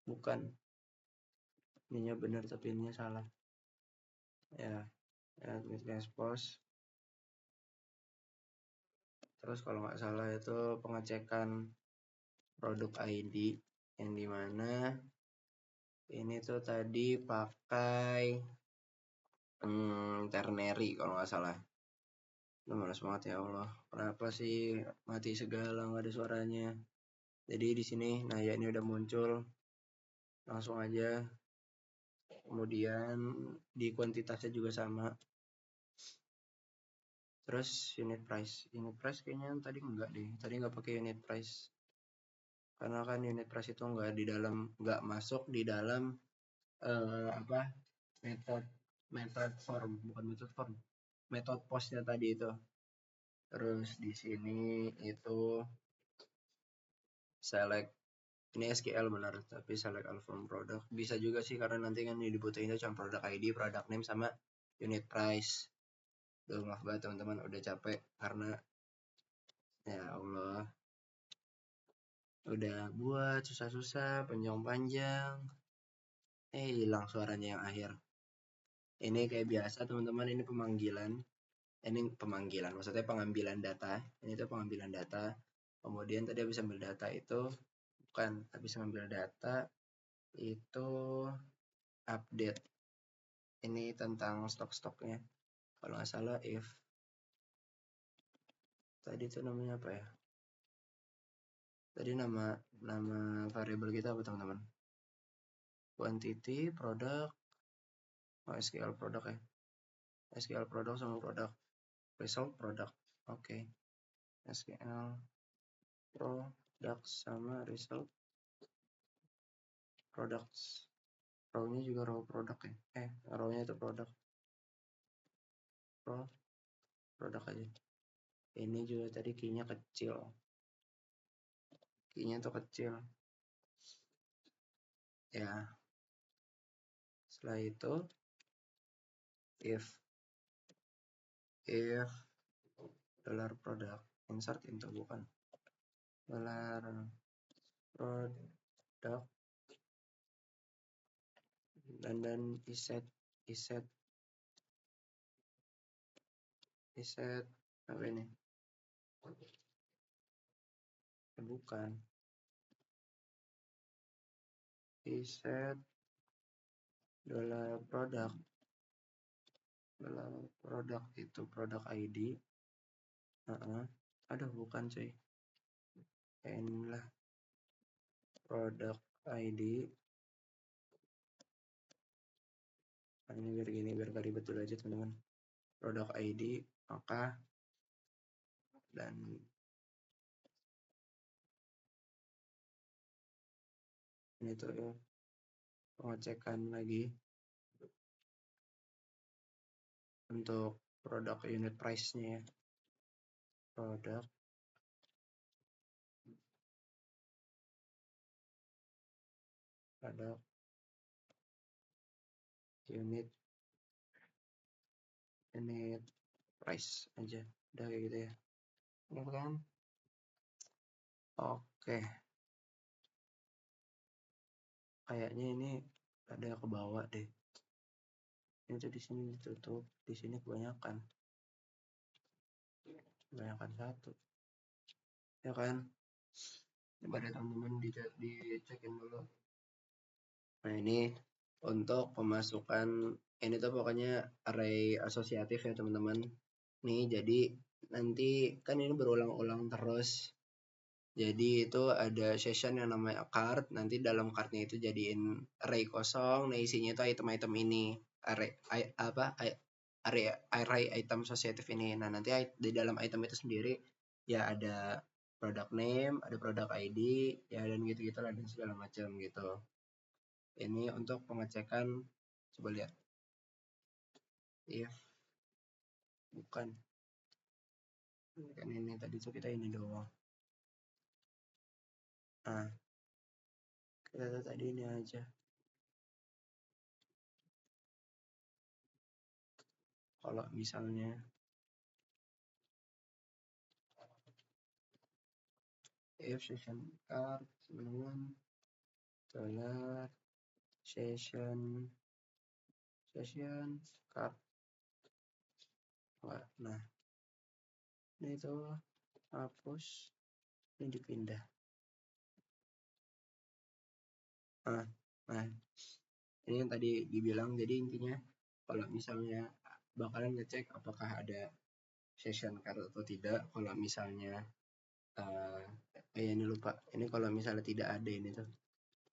Bukan. Ininya benar tapi ininya salah. Ya, request post. Terus kalau nggak salah itu pengecekan produk ID yang dimana ini tuh tadi pakai ternary kalau nggak salah. Udah males banget ya Allah. Kenapa sih mati segala nggak ada suaranya? Jadi di sini nah ya ini udah muncul. Langsung aja. Kemudian di kuantitasnya juga sama. Terus unit price kayaknya tadi enggak deh. Tadi nggak pakai unit price. Karena kan unit price itu nggak masuk di dalam apa metode postnya tadi itu. Terus di sini itu select ini SQL benar, tapi select all from product bisa juga sih karena nanti kan yang dibutuhin itu cuma product ID, product name sama unit price. Duh, maaf banget teman-teman udah capek karena ya Allah udah buat susah-susah panjang-panjang hilang suaranya yang akhir. Ini kayak biasa teman-teman, ini pemanggilan maksudnya pengambilan data. Ini tuh pengambilan data, kemudian tadi habis ambil data itu habis ngambil data itu update ini tentang stok-stoknya kalau nggak salah. If tadi itu namanya apa ya, tadi nama variable kita apa teman-teman? Quantity product, SQL product ya, SQL product sama product result product. Oke. SQL product sama result products. Row-nya juga row product ya. Row-nya itu product. Product aja. Ini juga tadi key-nya kecil. Key-nya tuh kecil. Ya. Setelah itu if dollar product insert into bukan dollar product dan iset apa ini? Bukan iset dollar product itu product ID. Aduh bukan cuy, inilah product ID. Ini biar gini biar gak ribet dulu aja teman-teman. Product ID maka dan ini tuh ya, pengecekan lagi untuk produk unit price-nya ya. Product unit price aja udah kayak gitu ya. Benar kan? Oke. Kayaknya ini ada ke bawah deh. Ini tuh di sini ditutup, di sini kebanyakan satu. Ya kan? Coba deh teman-teman dicekin dulu. Nah ini untuk pemasukan ini tuh pokoknya array asosiatif ya teman-teman. Nih jadi nanti kan ini berulang-ulang terus. Jadi itu ada session yang namanya card. Nanti dalam cardnya itu jadiin array kosong. Nah isinya itu item-item ini. Array item associative ini. Nah nanti di dalam item itu sendiri ya ada product name, ada product ID, ya dan gitu-gitu lah dan segala macam gitu. Ini untuk pengecekan, coba lihat. If bukan kan ini tadi tuh kita ini doang. Nah kita tuh tadi ini aja. Kalau misalnya if session card teman-teman dollar session card. Nah ini tuh hapus, ini dipindah Nah, ini yang tadi dibilang, jadi intinya kalau misalnya bakalan ngecek apakah ada session card atau tidak. Kalau misalnya ini lupa, ini kalau misalnya tidak ada ini tuh,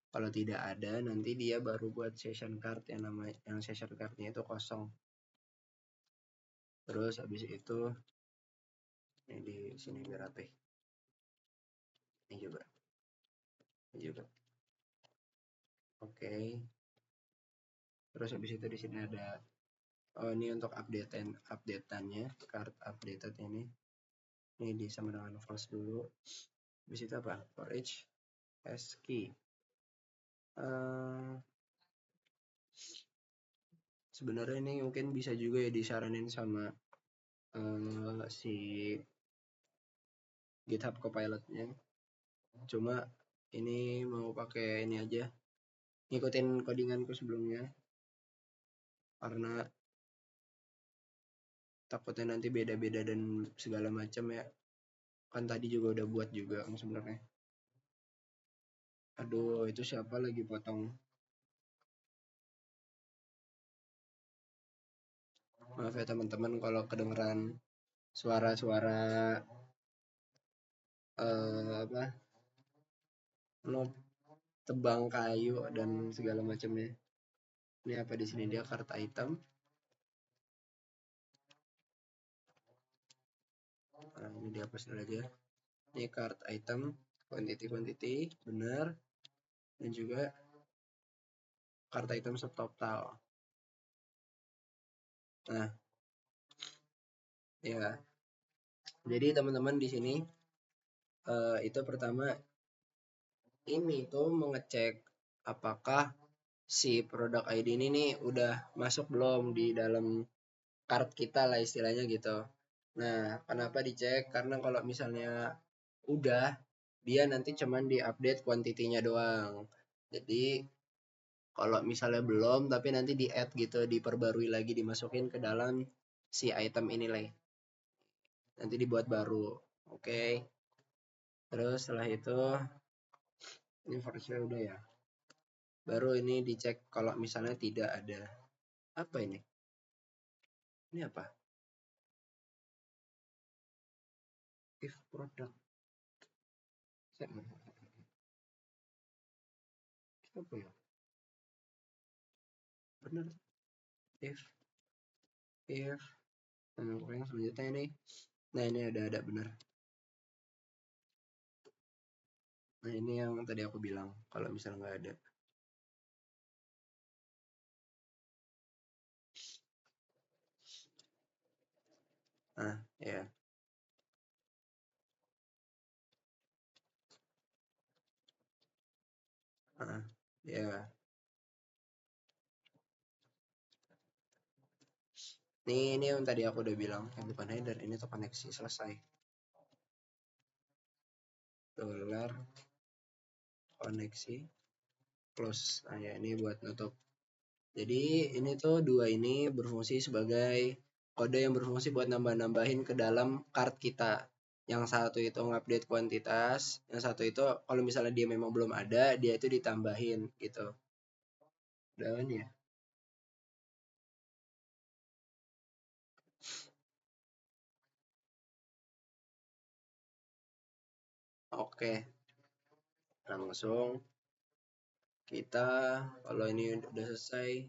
kalau tidak ada nanti dia baru buat session card yang session cardnya itu kosong. Terus habis itu ini di sini biar rapi, ini juga oke. Terus habis itu di sini ada ini untuk updateannya, card updated ini di sama dengan false dulu. Habis itu apa, for each has key. Sebenarnya ini mungkin bisa juga ya disaranin sama si GitHub Copilot-nya. Cuma ini mau pakai ini aja, ngikutin codinganku sebelumnya, karena takutnya nanti beda-beda dan segala macam ya. Kan tadi juga udah buat juga kan sebenarnya. Aduh, itu siapa lagi potong? Maaf ya teman-teman kalau kedengeran suara-suara apa? Tebang kayu dan segala macamnya. Ini apa di sini, dia card item. Nah, ini dihapus dulu aja. Ini card item, quantity benar, dan juga card item subtotal. Nah, ya. Jadi teman-teman di sini itu pertama ini tuh mengecek apakah si produk ID ini nih udah masuk belum di dalam card kita lah istilahnya gitu. Nah, kenapa dicek? Karena kalau misalnya udah, dia nanti cuman di-update kuantitinya doang. Jadi kalau misalnya belum, tapi nanti di-add gitu, diperbarui lagi, dimasukin ke dalam si item ini lah. Nanti dibuat baru. Oke. Terus setelah itu, ini versi udah ya. Baru ini dicek kalau misalnya tidak ada. Apa ini? Ini apa? If product. Apa ya? Bener. If. Nah, pokoknya selanjutnya ini. Nah, ini ada bener. Nah, ini yang tadi aku bilang. Kalau misalnya nggak ada. Nah, ya. Ya. Ini yang tadi aku udah bilang, yang bukan header, ini tuh koneksi selesai. Dolar koneksi close. Nah ya, ini buat nutup. Jadi ini tuh dua ini berfungsi sebagai kode yang berfungsi buat nambah-nambahin ke dalam card kita. Yang satu itu ngupdate kuantitas, yang satu itu kalau misalnya dia memang belum ada, dia itu ditambahin gitu. Udah ini ya. Oke. Langsung kita kalau ini udah selesai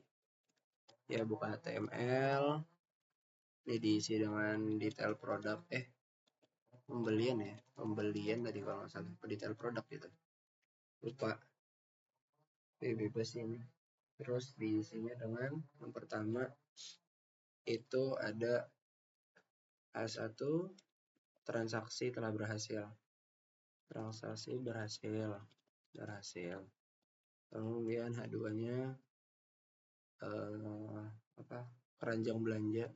ya buka HTML. Ini diisi dengan detail produk pembelian tadi kalau nggak salah, detail produk gitu, lupa. Bebas ini. Terus diisinya dengan yang pertama itu ada A1, transaksi telah berhasil. Transaksi berhasil. Kemudian H2-nya keranjang belanja.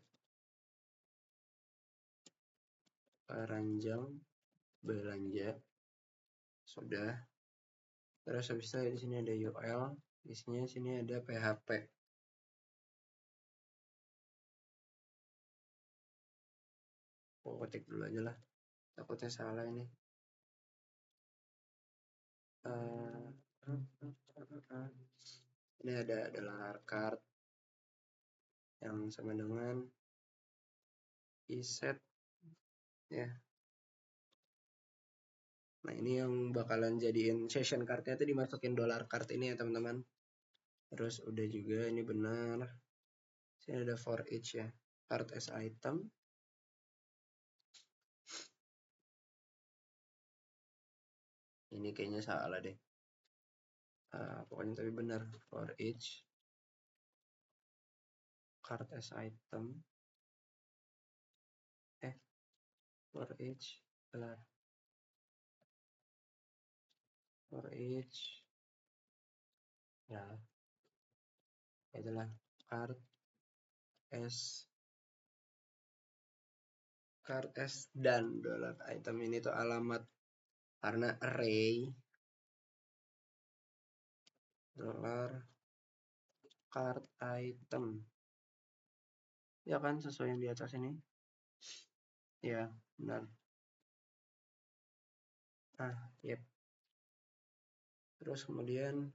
Sudah. Terus habis itu di sini ada UL, di sini ada PHP. Ketik dulu aja lah, takutnya salah ini. Ini ada dollar card yang sama dengan iset ya. Nah ini yang bakalan jadiin session cardnya itu dimasukin dollar card ini ya teman-teman. Terus udah juga ini benar. Sini ada for each ya. Card as item. Ini kayaknya salah deh. Pokoknya tapi benar for each card as item. For each dollar. For each ya itulah card as dan dollar item ini tuh alamat karena array dollar card item ya kan sesuai yang di atas ini ya benar. Yep. Terus kemudian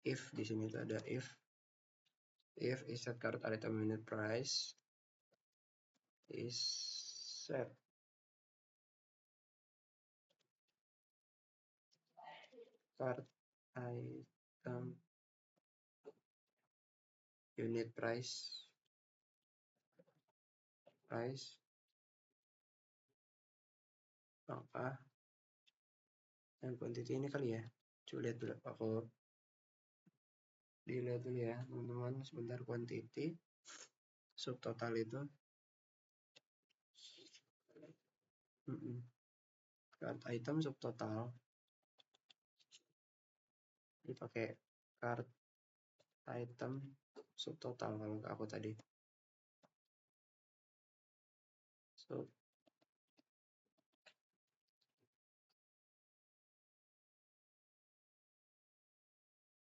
if di sini tuh ada if is set card item unit price is set card item unit price maka yang quantity ini kali ya. Coba lihat dulu, aku dilihat dulu ya teman-teman sebentar. Quantity subtotal itu card item subtotal dipakai card item subtotal kalau aku tadi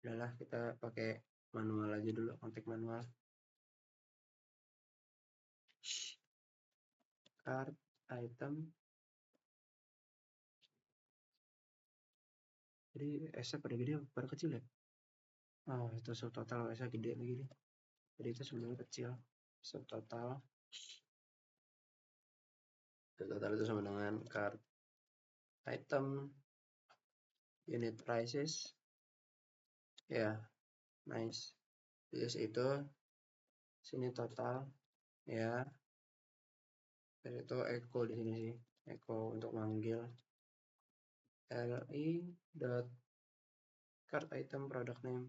udahlah kita pakai manual aja dulu, kontak manual card item. Jadi S pada gede pada kecil ya. Itu subtotal S gede lagi nih. Jadi itu sebenarnya kecil. Subtotal itu sama dengan card item unit prices ya. Nice. Terus itu sini total ya. Dan itu echo di sini sih. Echo untuk manggil li dot card item product name.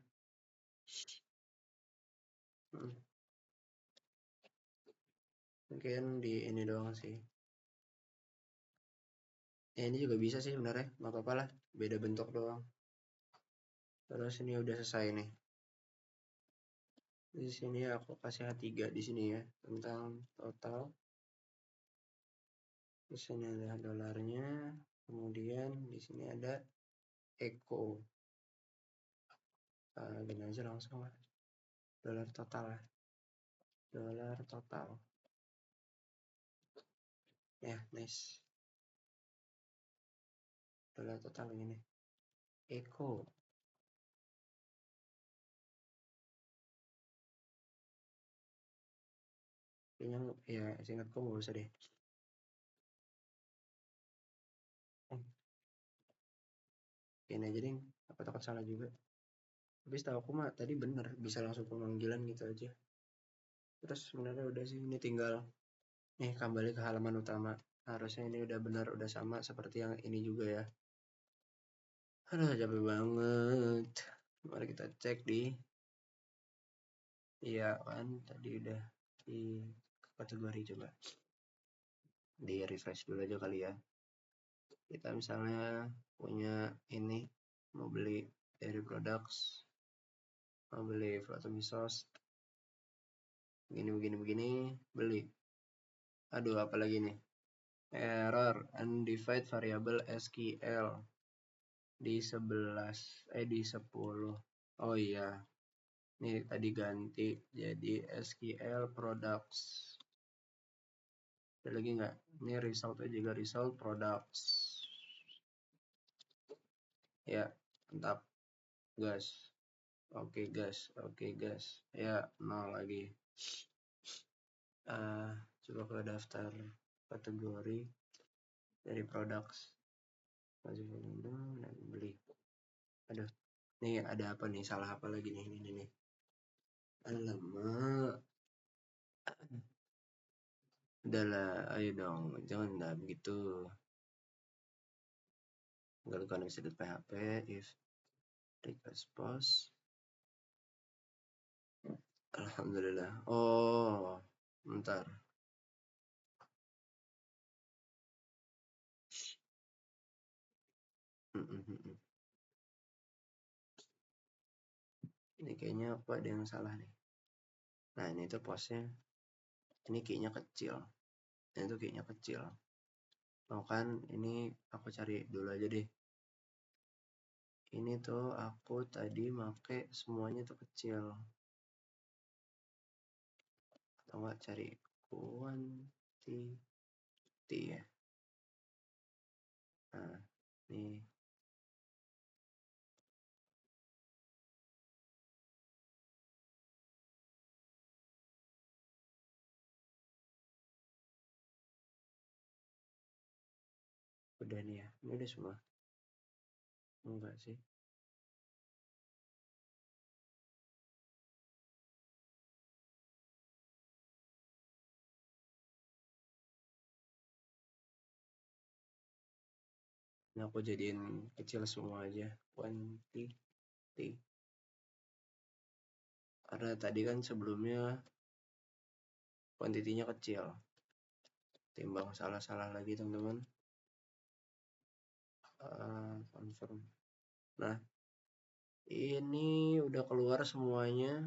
Mungkin di ini doang sih. Ya ini juga bisa sih sebenarnya, nggak apa-apa lah, beda bentuk doang. Terus ini udah selesai nih. Di sini aku kasih H3 di sini ya tentang total. Di sini ada dolarnya, kemudian di sini ada echo. Gini aja langsung lah. Dolar total lah. Dolar total. Ya, nice. Dolar total ini. Echo. Kayaknya ya seingatku nggak usah deh. Ini aja deh, apa takut salah juga. Tapi setahu aku mah tadi bener, bisa langsung pemanggilan gitu aja. Terus sebenarnya udah sih, ini tinggal nih kembali ke halaman utama. Harusnya ini udah benar, udah sama seperti yang ini juga ya. Aduh, capek banget. Mari kita cek di iya kan tadi udah di kategori, coba di refresh dulu aja kali ya. Kita misalnya punya ini, mau beli dairy products, mau beli Flotomy sauce, begini beli. Aduh, apalagi nih, error undefined variable SQL di 10. Oh iya, ini tadi ganti jadi SQL products. Ada lagi nggak? Ini result juga result products ya. mantap, gas. Oke gas, ya 0 lagi. Coba ke daftar kategori dari products, masuk dan beli. Aduh, nih ada apa nih, salah apa lagi nih, ini nih. Alamak, udahlah, ayo dong, jangan begitu. Nggak connect.php if request post. Alhamdulillah. Oh, bentar. Ini kayaknya aku ada yang salah nih. Nah, ini tuh postnya, ini kayaknya kecil. Ini tuh kayaknya kecil. Mau kan, ini aku cari dulu aja deh. Ini tuh aku tadi make semuanya tuh kecil. Atau nggak cari quantity ya. Nah, nih. Udah nih ya, ini udah semua. Enggak sih. Ini aku jadiin kecil semua aja. Quantity. Karena tadi kan sebelumnya kuantitinya kecil. Timbang salah-salah lagi teman-teman. Confirm. Nah, ini udah keluar semuanya.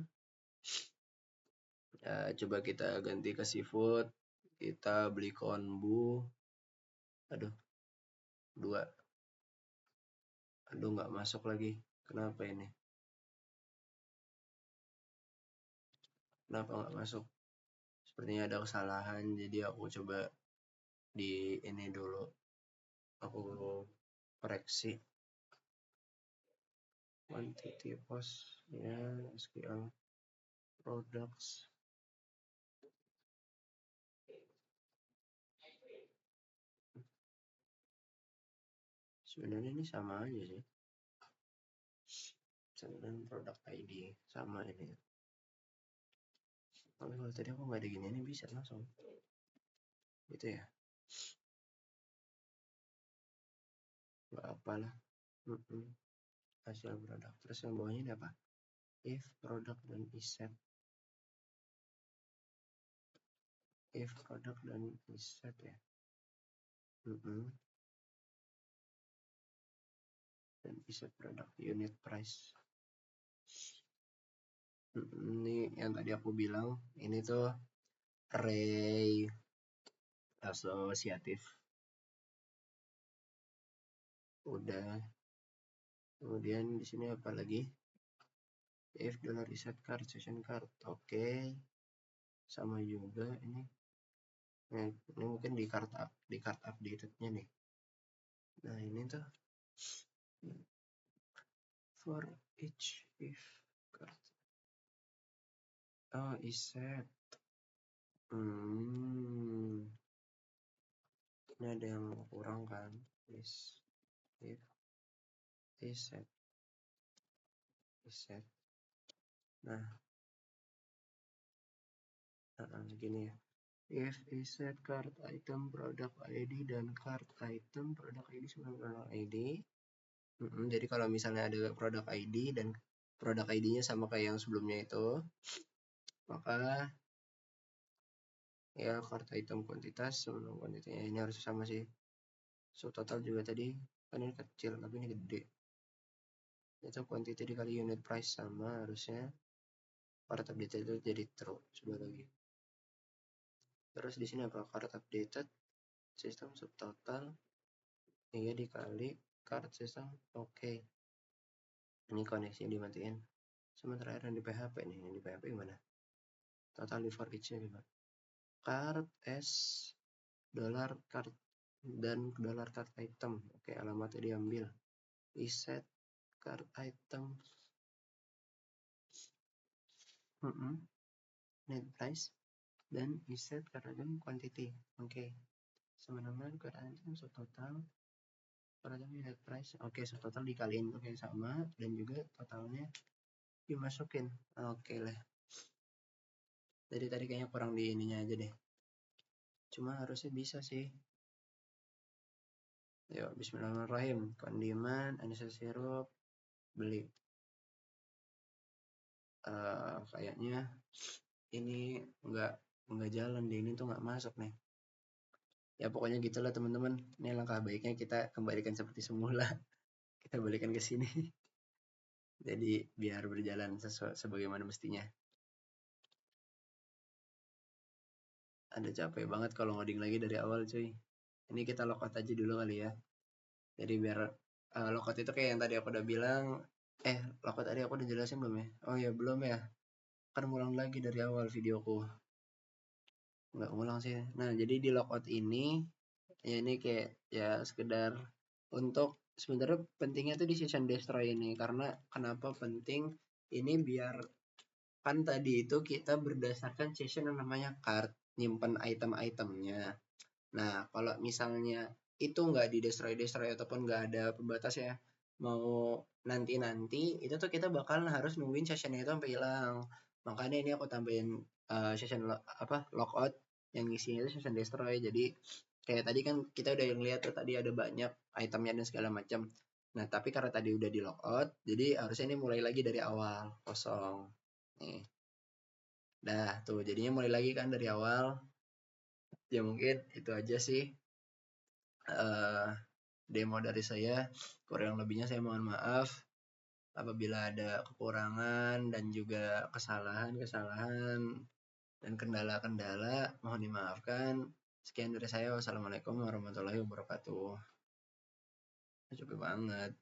Coba kita ganti ke seafood. Kita beli konbu. Aduh, 2. Aduh, nggak masuk lagi. Kenapa ini? Kenapa nggak masuk? Sepertinya ada kesalahan. Jadi aku coba di ini dulu. Aku koreksi. Quantity post ya, SQL products. Sebenarnya ini sama aja sih. Sebenarnya produk ID sama ini. Tapi kalau tadi aku nggak ada gini, ini bisa langsung. Gitu ya. Nggak apalah. Hasil produk. Terus yang bawahnya ini apa? If product dan iset. If product dan iset ya. Dan iset produk unit price. Ini yang tadi aku bilang, ini tuh array asosiatif. Udah. Kemudian di sini apa lagi? If dollar reset card, session card. Oke. Sama juga ini. Nah, ini mungkin di card updated-nya nih. Nah, ini tuh for each if card. Oh, iset. Ini ada yang kurang kan? If iset. Nah, gini ya. If iset card item product ID dan card item product ID sama product ID. Jadi kalau misalnya ada product ID dan product ID-nya sama kayak yang sebelumnya itu, maka ya card item kuantitas sama kuantitinya ini harus sama sih. Subtotal juga tadi kan ini kecil tapi ini gede. Itu quantity dikali unit price sama, harusnya card updated itu jadi true. Coba lagi. Terus di sini apa? Card updated sistem subtotal 3 dikali card system. Oke. Ini koneksinya dimatiin. Sementara yang di PHP nih, yang di PHP gimana? Total di for each-nya gimana? Card S dollar card dan dollar card item. Oke, alamatnya diambil. Reset card item net price dan set card item quantity. Oke. Sama dengan card item subtotal card item net price. Oke, subtotal dikaliin oke sama dan juga totalnya dimasukin. Oke lah. Jadi tadi kayaknya kurang di ininya aja deh. Cuma harusnya bisa sih. Yuk, bismillahirrahmanirrahim. Kondimen, anisal sirup, beli. Kayaknya ini nggak jalan deh, ini tuh nggak masuk nih. Ya pokoknya gitulah teman-teman. Ini langkah baiknya kita kembalikan seperti semula. Kita balikan ke sini. Jadi biar berjalan sebagaimana mestinya. Ada capek banget kalau ngoding lagi dari awal cuy. Ini kita lockout aja dulu kali ya. Jadi biar lockout itu kayak yang tadi aku udah bilang. Lockout tadi aku udah jelasin belum ya? Oh ya belum ya. Kan ngulang lagi dari awal videoku. Nggak ngulang sih. Nah jadi di lockout ini ya ini kayak ya sekedar untuk sebenarnya pentingnya tuh di session destroy ini. Karena kenapa penting ini biar kan tadi itu kita berdasarkan session yang namanya card, nyimpen item-itemnya. Nah kalau misalnya itu nggak di destroy ataupun nggak ada pembatas ya, mau nanti itu tuh kita bakalan harus nungguin sessionnya itu sampai hilang. Makanya ini aku tambahin session lockout yang isinya itu session destroy. Jadi kayak tadi kan kita udah yang lihat tuh tadi ada banyak itemnya dan segala macam. Nah tapi karena tadi udah di lockout, jadi harusnya ini mulai lagi dari awal kosong. Nih. Dah tuh jadinya mulai lagi kan dari awal. Ya mungkin itu aja sih demo dari saya. Kurang lebihnya saya mohon maaf apabila ada kekurangan dan juga kesalahan dan kendala-kendala mohon dimaafkan. Sekian dari saya. Wassalamualaikum warahmatullahi wabarakatuh. Capek banget.